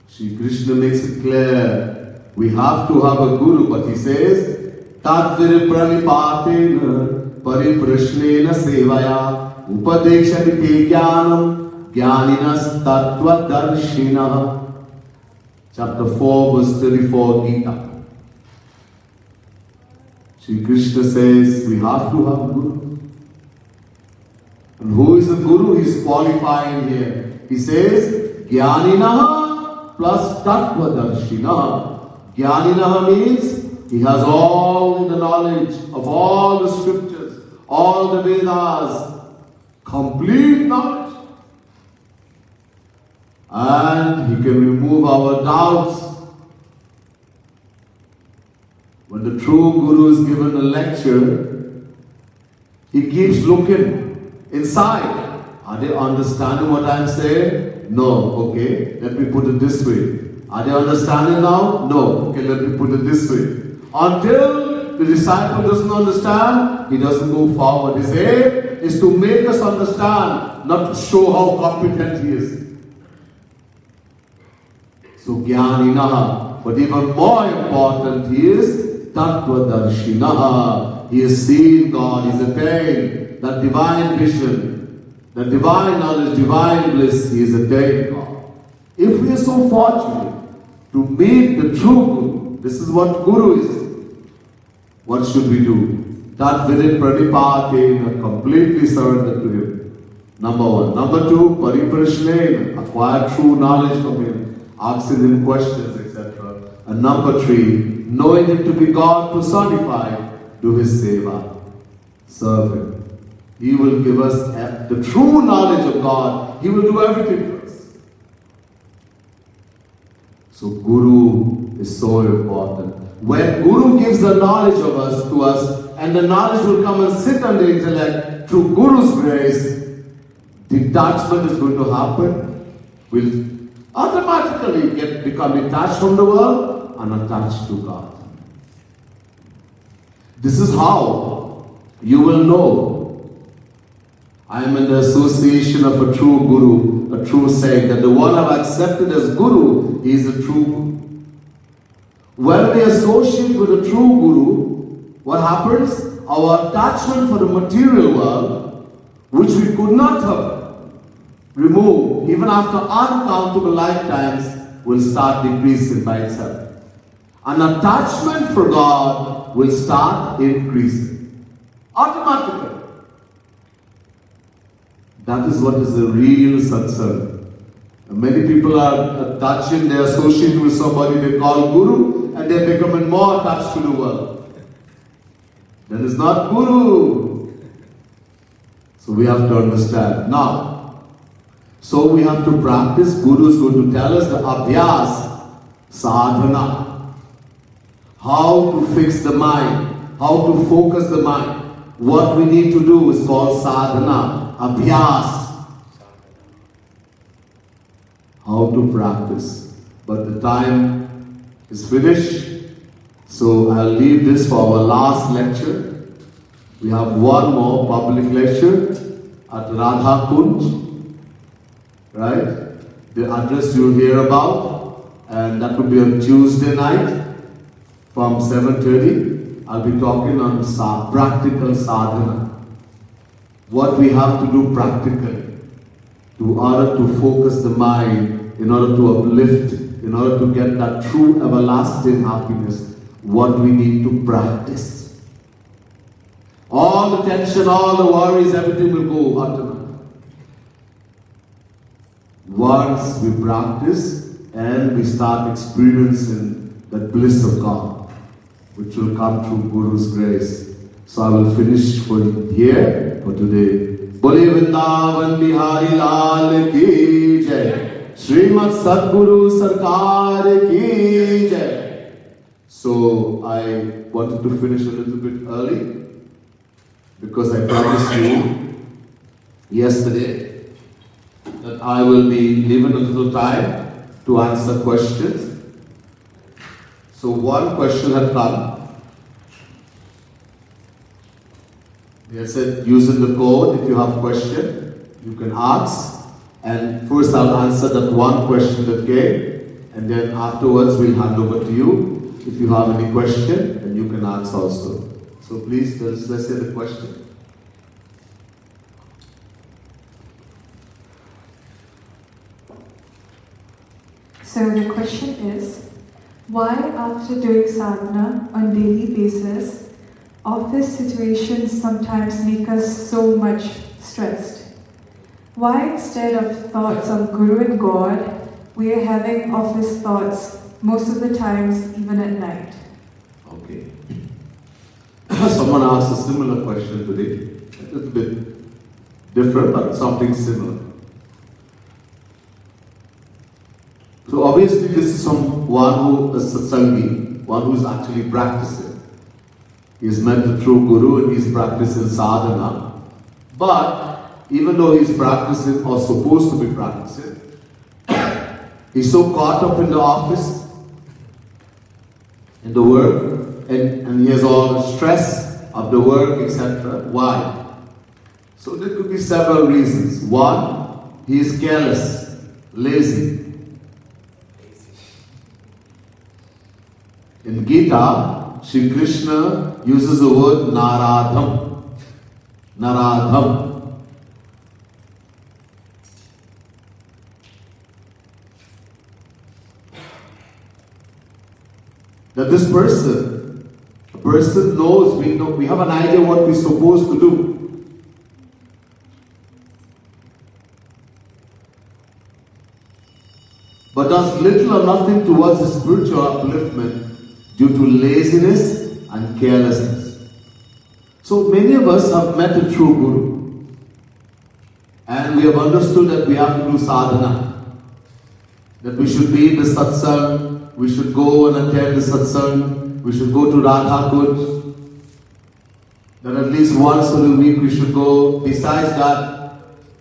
Shri Krishna makes it clear, we have to have a guru, but he says, Tatvir pranipatena pariprashnena sevaya upadekshati te jnanam jnaninas tattva darshina. Chapter 4 verse 34 Gita. Shri Krishna says we have to have a guru. And who is a guru? He is qualifying here. He says jnaninaha plus tattva darshina. Jnaninaha means he has all the knowledge of all the scriptures, all the Vedas, complete knowledge. And he can remove our doubts. When the true Guru is given a lecture, he keeps looking inside. Are they understanding what I am saying? No. Okay, let me put it this way. Are they understanding now? No. Okay, let me put it this way. Until the disciple doesn't understand, he doesn't move forward. His aim is to make us understand, not to show how competent he is. So Jnaninaha. But even more important, he is Tattva Darshinaha. He has seen God, he has attained that divine vision, that divine knowledge, divine bliss, he has attained God. If we are so fortunate to meet the true Guru, this is what Guru is. What should we do? That within pranipatena, completely surrender to Him. Number one. Number two, pariprashnena, acquire true knowledge from Him, asking Him questions, etc. And number three, knowing Him to be God personified, do His seva. Serve Him. He will give us the true knowledge of God. He will do everything for us. So Guru is so important. When Guru gives the knowledge of us to us, and the knowledge will come and sit on the intellect through Guru's grace, detachment is going to happen. We'll automatically become detached from the world, unattached to God. This is how you will know I am in the association of a true Guru, a true saint, that the one I've accepted as Guru is a true Guru. When we associate with a true Guru, what happens? Our attachment for the material world, which we could not have removed even after uncountable lifetimes, will start decreasing by itself. An attachment for God will start increasing automatically. That is what is the real satsang. Many people are attaching, they associate with somebody they call Guru, and they're becoming more attached to the world. That is not Guru. So we have to understand. Now, so we have to practice. Guru is going to tell us the abhyas, sadhana. How to fix the mind, how to focus the mind. What we need to do is called sadhana, abhyas. How to practice. But the time is finished. So I'll leave this for our last lecture. We have one more public lecture at Radha Kunj, right? The address you'll hear about, and that will be on Tuesday night from 7:30. I'll be talking on practical sadhana. What we have to do practically in order to focus the mind, in order to uplift, in order to get that true everlasting happiness. What we need to practice. All the tension, all the worries, everything will go automatically. Once we practice and we start experiencing the bliss of God, which will come through Guru's grace. So I will finish for here for today. Bole Vrindavan Bihari Lal ki jai. Srimad Sadguru Sarkar ki jai. So I wanted to finish a little bit early because I promised you yesterday that I will be given a little time to answer questions. So one question had come. They said, using the code, if you have a question, you can ask. And first I'll answer that one question that came, and then afterwards we'll hand over to you. If you have any question, then you can ask also. So please, let's say the question. So the question is, why after doing sadhana on daily basis, office situations sometimes make us so much stressed? Why instead of thoughts of Guru and God, we are having office thoughts most of the times, even at night? Okay. Someone asked a similar question today. A little bit different, but something similar. So obviously this is someone who is satsangi, one who is actually practicing. He has met the true Guru and he is practicing sadhana. But even though he is practicing or supposed to be practicing, he's so caught up in the office, in the work, and he has all the stress of the work, etc. Why? So there could be several reasons. One, he is careless, lazy. In Gita, Shri Krishna uses the word naradham. Naradham. That this person, a person knows, we have an idea what we're supposed to do. But does little or nothing towards his spiritual upliftment due to laziness and carelessness. So many of us have met a true Guru. And we have understood that we have to do sadhana. That we should be in the satsang, we should go and attend the satsang, we should go to Radha Kunj. That at least once in a week we should go. Besides that,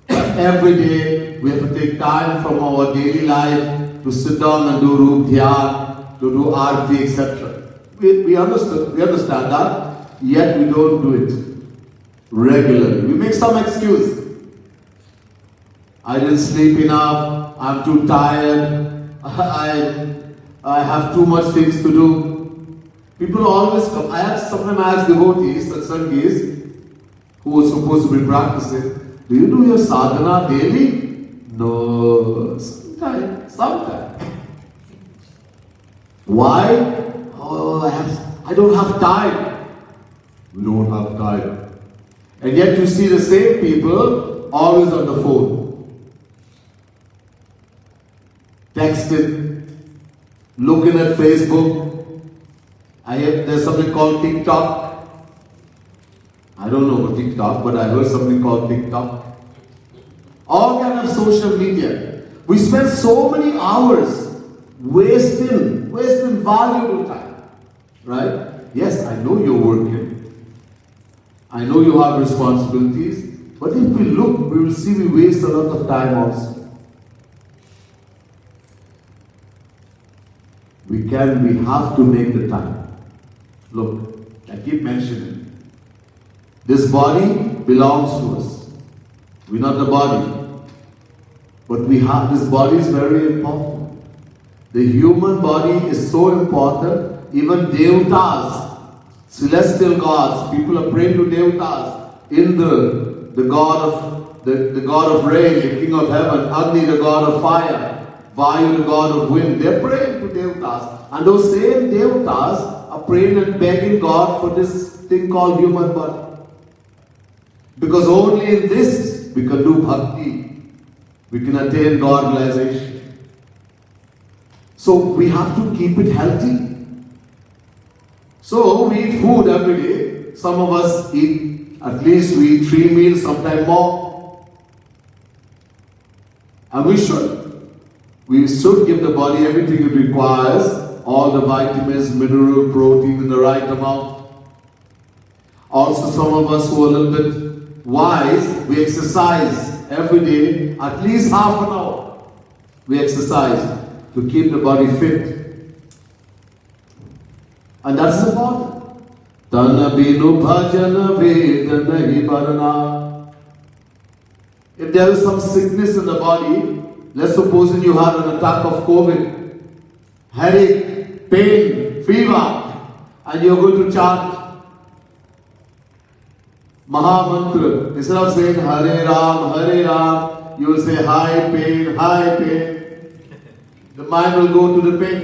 every day we have to take time from our daily life to sit down and do Roop Dhyan, to do arti, etc. We understand that, yet we don't do it regularly. We make some excuse. I didn't sleep enough, I'm too tired, I have too much things to do. People always come. Sometimes I ask devotees, satsangis, who are supposed to be practicing, do you do your sadhana daily? No, sometimes. Why? Oh, I don't have time. We don't have time. And yet you see the same people always on the phone. Texting, looking at Facebook. I hear there's something called TikTok. I don't know about TikTok, but I heard something called TikTok. All kind of social media. We spend so many hours wasting valuable time. Right? Yes, I know you're working. I know you have responsibilities. But if we look, we will see we waste a lot of time also. We have to make the time. Look, I keep mentioning, this body belongs to us. We're not the body. But this body is very important. The human body is so important, even Devatas, celestial gods, people are praying to Devatas, Indra, the god of rain, the king of heaven, Agni, the god of fire, Vayu, the god of wind, they're praying to Devatas. And those same Devatas are praying and begging God for this thing called human body. Because only in this we can do bhakti. We can attain God realization. So we have to keep it healthy. So we eat food every day. Some of us eat, at least we eat 3 meals, sometimes more. And we should give the body everything it requires, all the vitamins, mineral, protein in the right amount. Also, some of us who are a little bit wise, we exercise every day, at least half an hour. We exercise to keep the body fit. And that's important. Tana binu bhajana vedana hi varana. If there is some sickness in the body, let's suppose you had an attack of COVID, headache, pain, fever, and you're going to chant Mahamantra. Instead of saying Hare Ram, you will say high pain, high pain. The mind will go to the pain.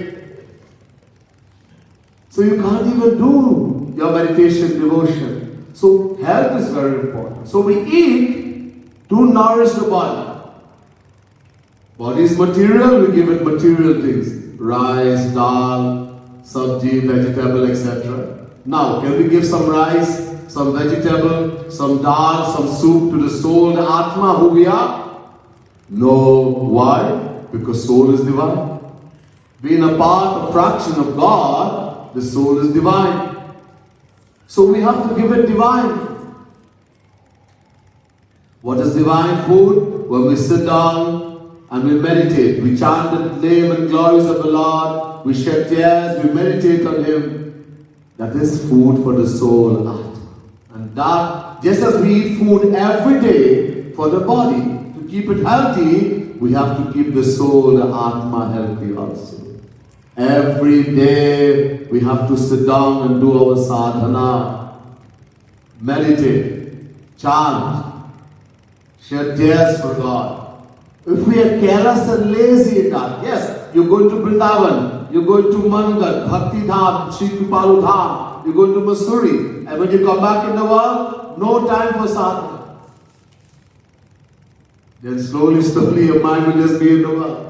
So you can't even do your meditation, devotion. So health is very important. So we eat to nourish the body. Body is material, we give it material things. Rice, dal, sabji, vegetable, etc. Now, can we give some rice, some vegetable, some dal, some soup to the soul, the Atma, who we are? No. Why? Because soul is divine. Being a part, a fraction of God, the soul is divine. So we have to give it divine. What is divine food? When we sit down and we meditate, we chant the name and glories of the Lord, we shed tears, we meditate on Him. That is food for the soul, Atma. And that, just as we eat food every day for the body, to keep it healthy, we have to keep the soul, the Atma, healthy also. Every day we have to sit down and do our sadhana, meditate, chant, shed tears for God. If we are careless and lazy in that, yes, you're going to Vrindavan, you're going to Mangal, Bhakti Dham, Sri Kripalu Dham, you're going to Masuri, and when you come back in the world, no time for sadhana. Then slowly your mind will just be in the world.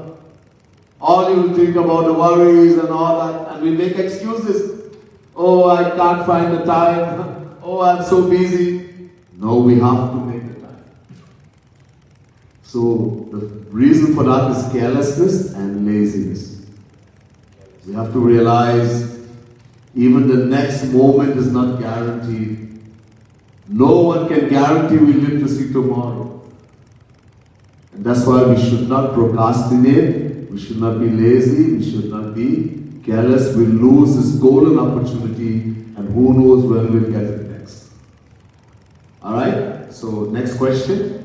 All you will think about the worries and all that, and we make excuses. Oh, I can't find the time. Oh, I'm so busy. No, we have to make the time. So the reason for that is carelessness and laziness. We have to realize even the next moment is not guaranteed. No one can guarantee we live to see tomorrow. And that's why we should not procrastinate. We should not be lazy, we should not be careless, we'll lose this golden opportunity, and who knows when we'll get it next. Alright, so next question.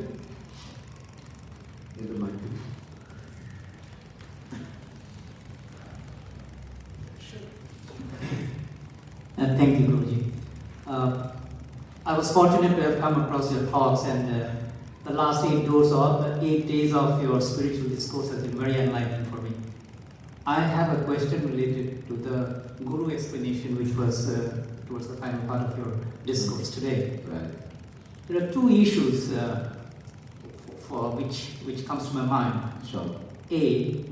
Thank you, Guruji. I was fortunate to have come across your talks, and the last 8 days of your spiritual discourse has been very enlightening for me. I have a question related to the Guru explanation, which was towards the final part of your discourse today. Right. There are 2 issues for which comes to my mind. Sure. A,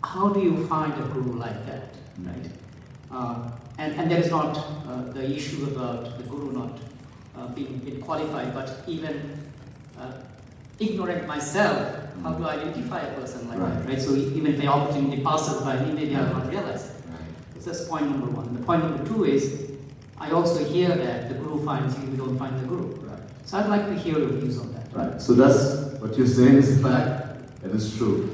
how do you find a guru like that, right? And there is not the issue about the guru not being qualified, but even ignorant myself, how to identify a person like that, right? So even if the opportunity passes by me, maybe I will not realize it. So that's point number 1. The point number 2 is, I also hear that the guru finds you, you don't find the guru. Right. So I'd like to hear your views on that. Right. So that's what you're saying is a fact, and it's true.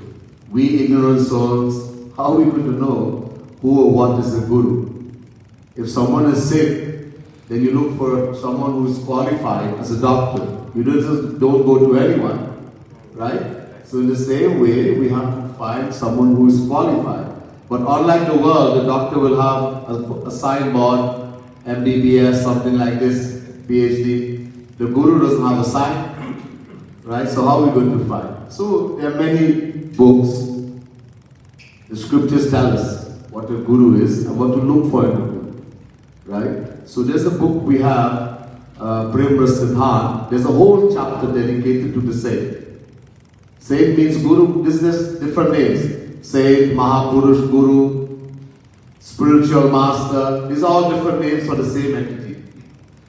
We ignorant souls, how are we going to know who or what is a guru? If someone is sick, then you look for someone who is qualified as a doctor. You don't go to anyone, right? So in the same way, we have to find someone who is qualified. But unlike the world, the doctor will have a signboard, MBBS, something like this, PhD. The guru doesn't have a sign, right? So how are we going to find? So there are many books. The scriptures tell us what a guru is and what to look for in a guru, right? So there's a book we have, Prem Rasidhan. There's a whole chapter dedicated to the saint. Saint means guru. This is different names. Saint, Mahapurush, Guru, spiritual master. These are all different names for the same entity.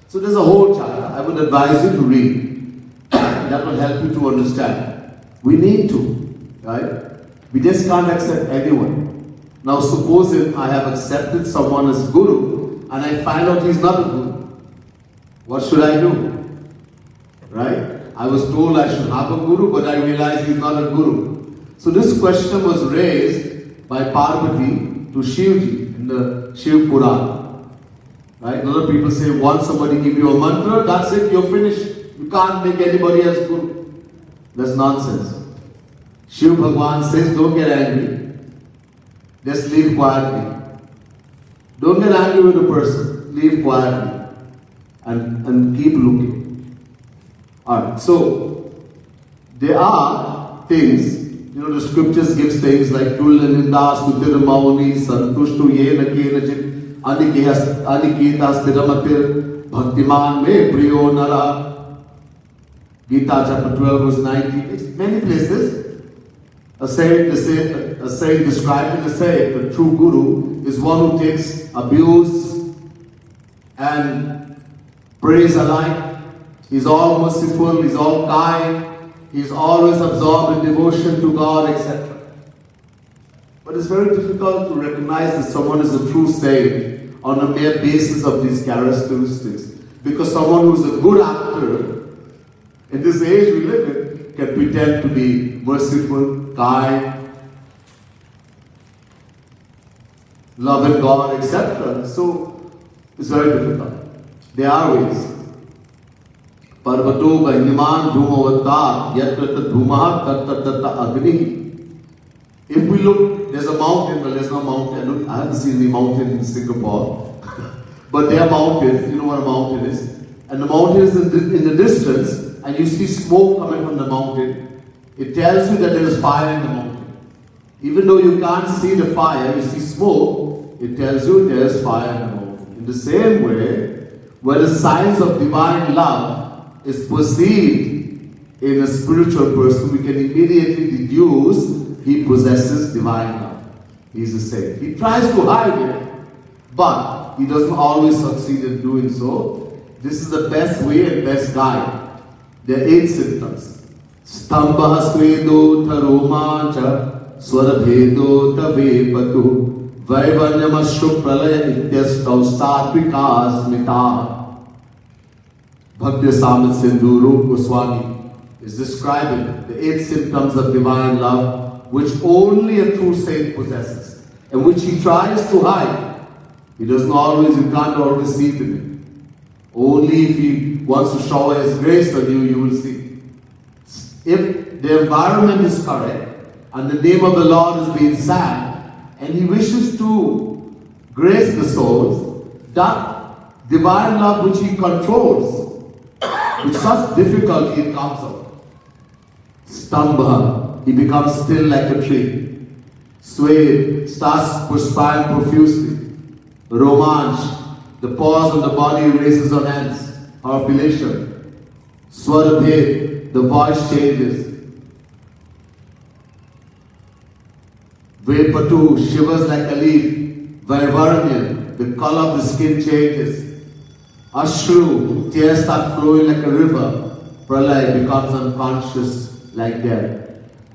So there's a whole chapter. I would advise you to read. That will help you to understand. We need to, right? We just can't accept anyone. Now suppose if I have accepted someone as guru and I find out he's not a guru. What should I do? Right? I was told I should have a guru, but I realized he's not a guru. So this question was raised by Parvati to Shivji in the Shiv Puran. Right? Other people say, once somebody give you a mantra, that's it, you're finished. You can't make anybody else guru. That's nonsense. Shiv Bhagwan says, don't get angry. Just leave quietly. Don't get angry with the person. Leave quietly. And keep looking. Alright, so there are things, the scriptures gives things like Tullaninda Sutir Mauni Santushtu Yena Kenajit Aniketa Sthiramatir Bhaktiman Me Priyo Nara. Gita chapter 12 verse 19. It's many places. A saint described in the saint, the true guru is one who takes abuse and praise alike. He's all merciful, he's all kind, he's always absorbed in devotion to God, etc. But it's very difficult to recognize that someone is a true saint on a mere basis of these characteristics. Because someone who's a good actor, in this age we live in, can pretend to be merciful, kind, loving God, etc. So it's very difficult. There are ways. Parvato Bahniman Dhumavatar Yatrata Dhuma Tattata Agni. If we look, there's a mountain, well there's no mountain. I haven't seen any mountain in Singapore. But there are mountains, you know what a mountain is. And the mountain is in the distance, and you see smoke coming from the mountain. It tells you that there is fire in the mountain. Even though you can't see the fire, you see smoke, it tells you there is fire in the mountain. In the same way, where the signs of divine love is perceived in a spiritual person, we can immediately deduce he possesses divine love. He's a saint. He tries to hide it, but he doesn't always succeed in doing so. This is the best way and best guide. There are 8 symptoms. Stambha svedo taromancha swarabhedo tavepatu vaivanyamashru pralaya ityastau sattvikas smita. Bhakti Samit Sindhu Rup Goswami is describing the 8 symptoms of divine love which only a true saint possesses. and which he tries to hide. He doesn't always, you can't always see it in him. Only if he wants to shower his grace on you, you will see. If the environment is correct, and the name of the Lord is being sang, and he wishes to grace the souls, that divine love which he controls, with such difficulty it comes out. Stambha, he becomes still like a tree. Sway, starts perspiring profusely. Romanch, the pause on the body raises on hands, horripilation. Swarabhed, the voice changes. Vepatu shivers like a leaf. Vaivaranya, the color of the skin changes. Ashru, tears start flowing like a river. Pralay becomes unconscious like death.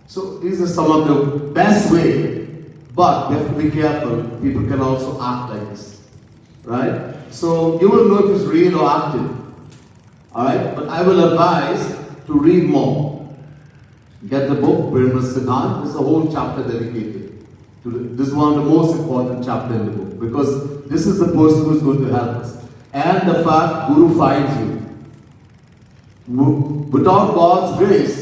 So these are some of the best ways, but we have to be careful. People can also act like this, right? So you will know if it's real or active, all right? But I will advise to read more. Get the book, Brahma Siddhant. There's a whole chapter dedicated. This is one of the most important chapters in the book, because this is the person who is going to help us. And the fact Guru finds you. Without God's grace,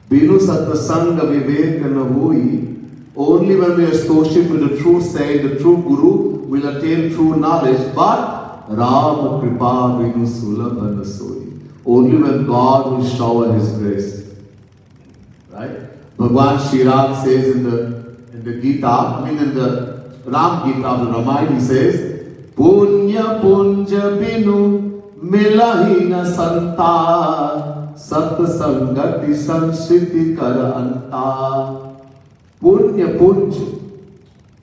Binu Satvasanga Viveka Nahui, only when we associate with the true saint, the true Guru, will attain true knowledge. But Ram Kripa Binu Sulabha Nasoi, only when God will shower His grace. Right? Bhagwan Shri Ram says in the Gita, in the Ram Gita of the Ramayana, he says, Punya Punja Binu Milahina Santa Sat Sangati Sansriti Kara Anta. Punya Punja.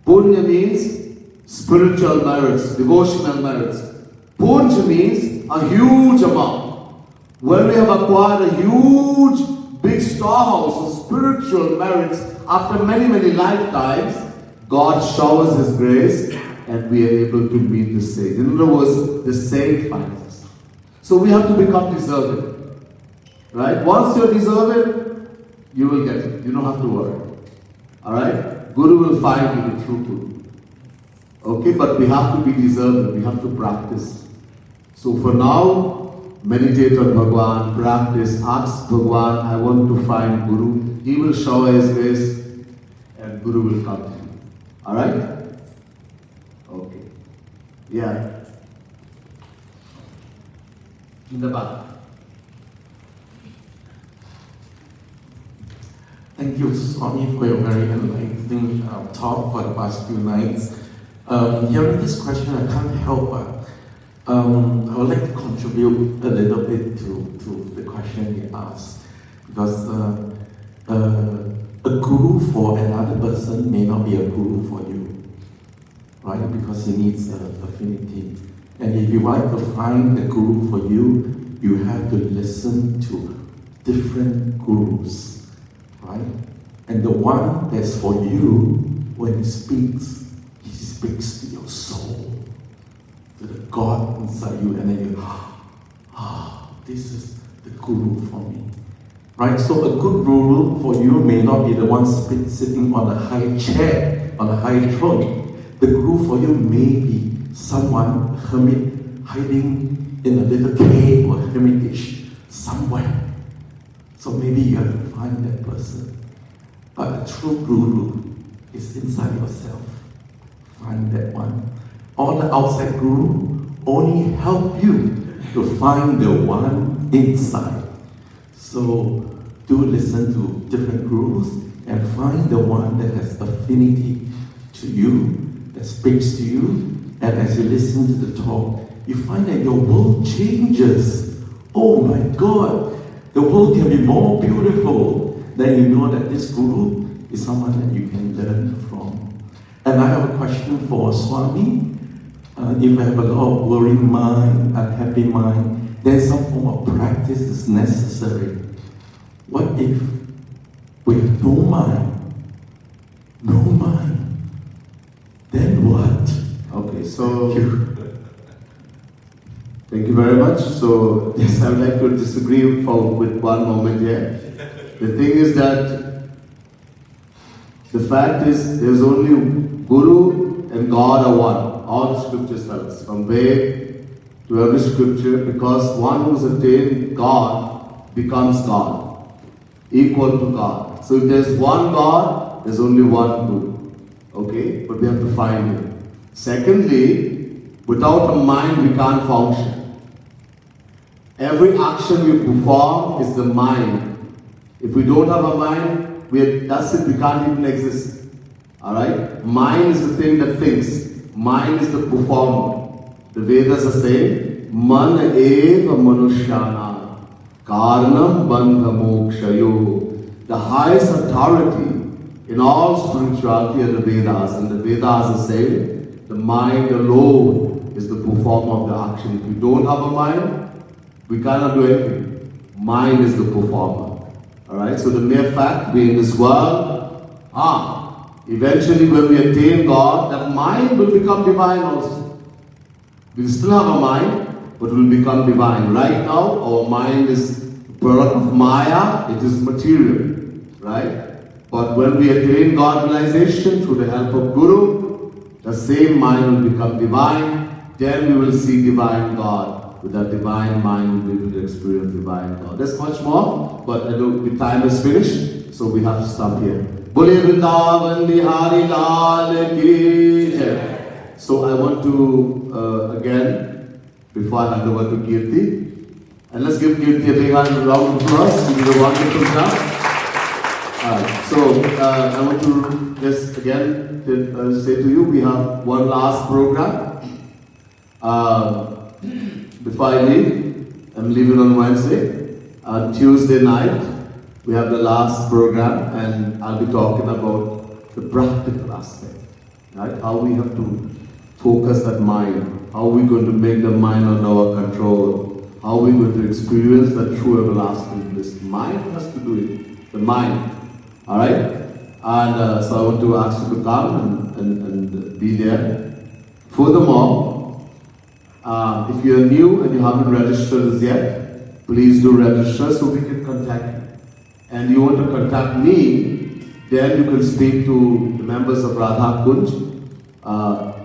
Punya means spiritual merits, devotional merits. Punja means a huge amount. When we have acquired a huge big storehouse of spiritual merits after many, many lifetimes, God showers His grace and we are able to meet the saint. In other words, the saint finds us. So we have to become deserving. Right? Once you're deserving, you will get it. You don't have to worry. Alright? Guru will find you, the true Guru. Okay, but we have to be deserving. We have to practice. So for now, meditate on Bhagwan, practice, ask Bhagwan, I want to find Guru. He will shower His grace and Guru will come to you. Alright? Okay. Yeah. In the back. Thank you, Swami, for your very enlightening talk for the past few nights. Hearing this question, I can't help but I would like to contribute a little bit to the question he asked, because a guru for another person may not be a guru for you, right? Because he needs affinity. And if you want to find a guru for you, you have to listen to different gurus, right? And the one that's for you, when he speaks to your soul, to the God inside you, and then you, this is the guru for me. Right? So a good guru for you may not be the one sitting on a high chair, on a high throne. The guru for you may be someone, a hermit, hiding in a little cave or hermitage somewhere. So maybe you have to find that person. But a true guru is inside yourself. Find that one. All the outside guru only help you to find the one inside. So do listen to different gurus and find the one that has affinity to you, that speaks to you, and as you listen to the talk, you find that your world changes. Oh my God, the world can be more beautiful. Then you know that this guru is someone that you can learn from. And I have a question for Swami. If you have a lot of worrying mind, unhappy mind, then some form of practice is necessary. What if we have no mind? No mind. Then what? Okay, so thank you very much. So yes, I would like to disagree with one moment here. The thing is that The fact is, there's only Guru and God are one. All the scriptures tell us, from Ved to every scripture, because one who's attained God becomes God, equal to God. So if there's one God, there's only one Guru. Okay? But we have to find Him. Secondly, without a mind we can't function. Every action we perform is the mind. If we don't have a mind, that's it, we can't even exist. Alright? Mind is the thing that thinks. Mind is the performer. The Vedas are saying, Man eva manushyana karnam bandha mokshayo. The highest authority in all spirituality are the Vedas. And the Vedas are saying, the mind alone is the performer of the action. If we don't have a mind, we cannot do anything. Mind is the performer. Alright, so the mere fact we in this world, eventually when we attain God, that mind will become divine also. We'll still have a mind, but will become divine. Right now, our mind is a product of Maya, it is material. Right? But when we attain God realization through the help of Guru, the same mind will become divine, then we will see divine God. With that divine mind, we will experience divine God. There's much more, but I know the time is finished, so we have to stop here. Bole Vrindavan Bihari Lal Ki Jai. So I want to, again, before I hand over to Kirti, and let's give Kirti a big round of applause. She did a wonderful job. So I want to just again say to you, we have one last program. Before I leave, I'm leaving on Wednesday. Tuesday night, we have the last program, and I'll be talking about the practical aspect, right? How we have to focus that mind, how we're going to make the mind under our control, how we're going to experience that true everlasting bliss. Mind has to do it, the mind, all right? And so I want to ask you to come and be there. Furthermore, if you're new and you haven't registered as yet, please do register so we can contact you. And you want to contact me, then you can speak to the members of Radha Kunj,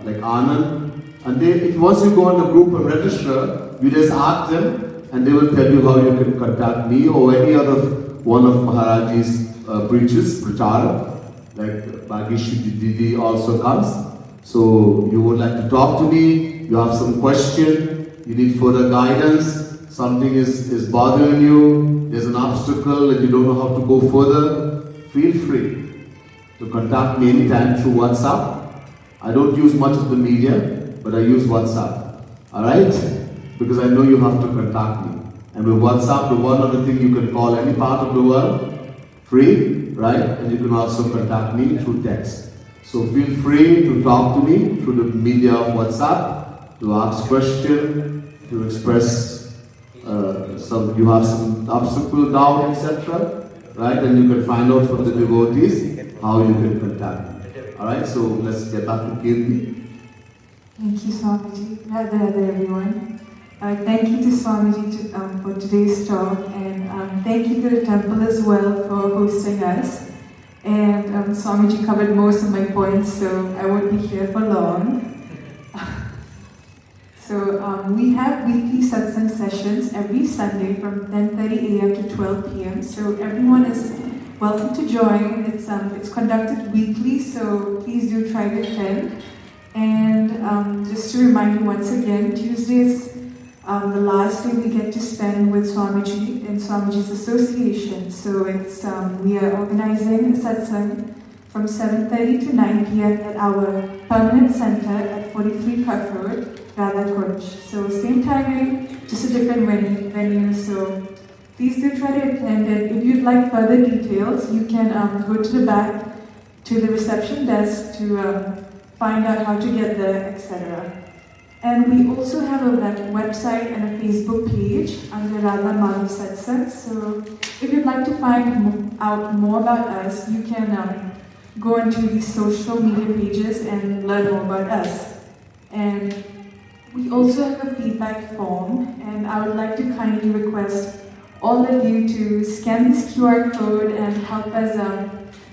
like Anand. And if once you go on the group and register, you just ask them and they will tell you how you can contact me or any other one of Maharaji's preachers, Prachara, like Bhagishi Didi also comes. So you would like to talk to me, you have some question, you need further guidance, something is bothering you, there's an obstacle and you don't know how to go further, feel free to contact me anytime through WhatsApp. I don't use much of the media, but I use WhatsApp. Alright? Because I know you have to contact me. And with WhatsApp, the one other thing, you can call any part of the world, free, right? And you can also contact me through text. So feel free to talk to me through the media of WhatsApp, to ask questions, to express you have some obstacle, doubt, etc. Right? And you can find out from the devotees how you can contact me. Alright, so let's get back to Kirti. Thank you, Swamiji. Radha Radha, everyone. Thank you to Swamiji for today's talk, and thank you to the temple as well for hosting us. And Swamiji covered most of my points, so I won't be here for long. So we have weekly satsang sessions every Sunday from 10:30 a.m. to 12 p.m. So everyone is welcome to join. It's conducted weekly, so please do try to attend. And just to remind you once again, Tuesdays the last day we get to spend with Swamiji in Swamiji's association. So it's we are organizing a satsang from 7:30 to 9 p.m. at our permanent center at 43 Perth Road, Radha Kunj. So same timing, just a different venue. So please do try to attend it. If you'd like further details, you can go to the back to the reception desk to find out how to get there, etc. And we also have a website and a Facebook page under Radha Madhav Satsang. So if you'd like to find out more about us, you can go onto these social media pages and learn more about us. And we also have a feedback form, and I would like to kindly request all of you to scan this QR code and help us,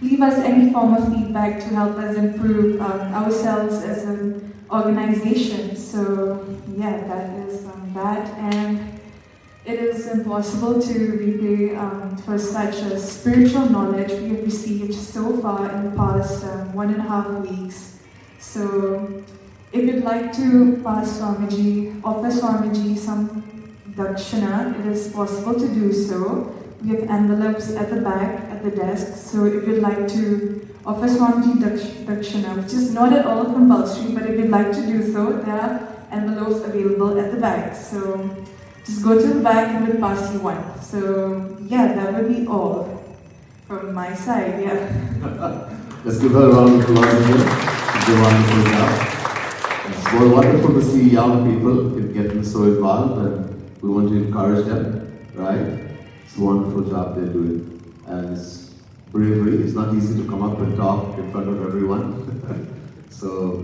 leave us any form of feedback to help us improve ourselves as an organization. So yeah, that is that. And it is impossible to repay for such a spiritual knowledge we have received so far in the past 1.5 weeks. So if you'd like to pass Swamiji, offer Swamiji some dakshina, it is possible to do so. We have envelopes at the back at the desk. So if you'd like to offer Swamiji dakshina, which is not at all compulsory, but if you'd like to do so, there are envelopes available at the back. So just go to the back and we'll pass you one. So yeah, that would be all from my side. Yeah. Let's give her a round of applause again. It's a wonderful job. It's well wonderful to see young people getting so involved, and we want to encourage them, right? It's a wonderful job they're doing, and it's bravery. It's not easy to come up and talk in front of everyone. So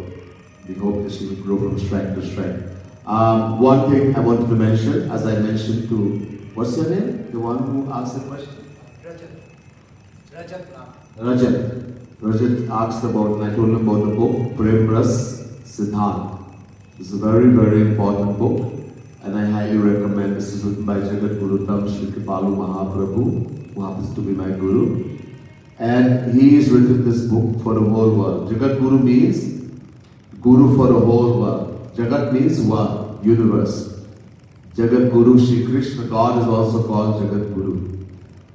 we hope that she will grow from strength to strength. One thing I wanted to mention, as I mentioned to, what's your name? The one who asked the question? Rajat asked about, and I told him about the book, Prem Ras Siddhant. It's a very, very important book, and I highly recommend. This is written by Jagat Guru Tam Shri Kripalu Mahaprabhu, who happens to be my guru. And he has written this book for the whole world. Jagat Guru means Guru for the whole world. Jagat means one, universe. Jagat Guru, Shri Krishna, God is also called Jagat Guru.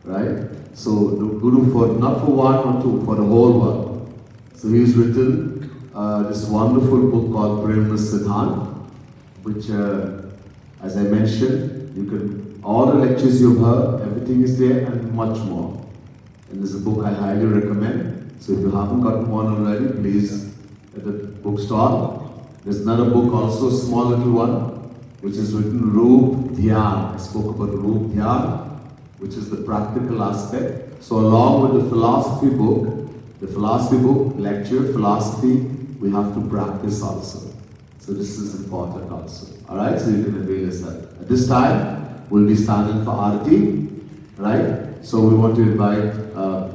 Right? So the Guru for, not for one or two, for the whole world. So he's written this wonderful book called Prem Ras Siddhant, which as I mentioned, you can, all the lectures you've heard, everything is there and much more. And this is a book I highly recommend. So if you haven't gotten one already, please at the bookstore. There's another book also, a small little one, which is written Roop Dhyan. I spoke about Roop Dhyan, which is the practical aspect. So along with the philosophy book, lecture, philosophy, we have to practice also. So this is important also. Alright, so you can avail yourself. At this time, we'll be standing for Arati, right? So we want to invite,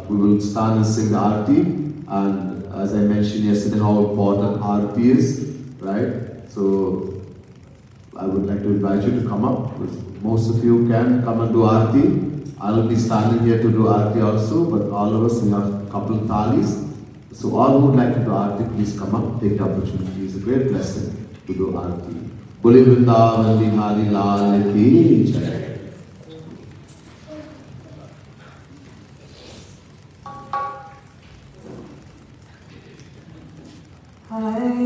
we will stand and sing the Arati. And as I mentioned yesterday, how important Arati is. Right? So I would like to invite you to come up. Most of you can come and do Aarti. I'll be standing here to do Aarti also, but all of us, we have a couple of thalis. So all who would like to do Aarti, please come up, take the opportunity. It's a great blessing to do Aarti. Bole Vrindavan Bihari Lal Ki Jai. Hare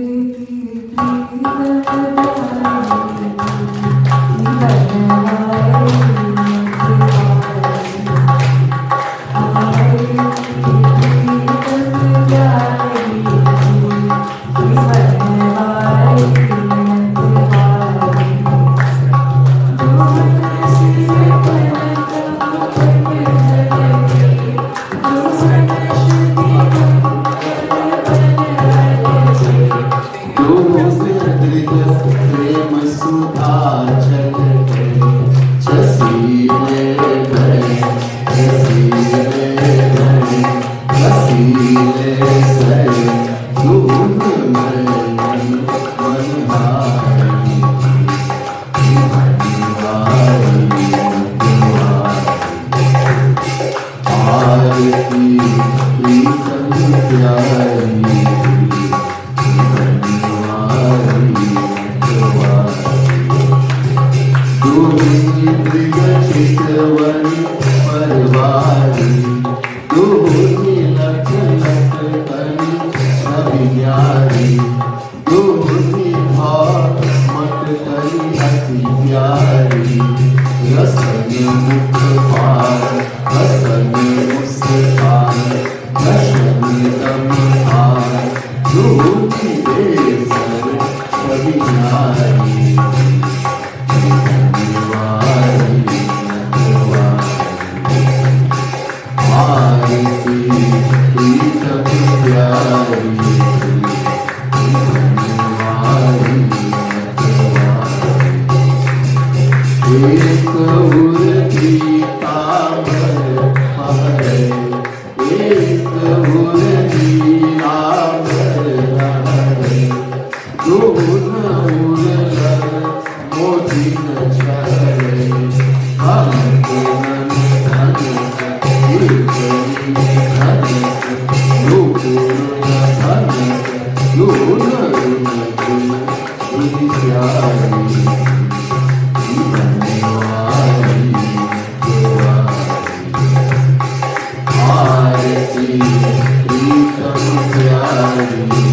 Arati, Pritam Pyari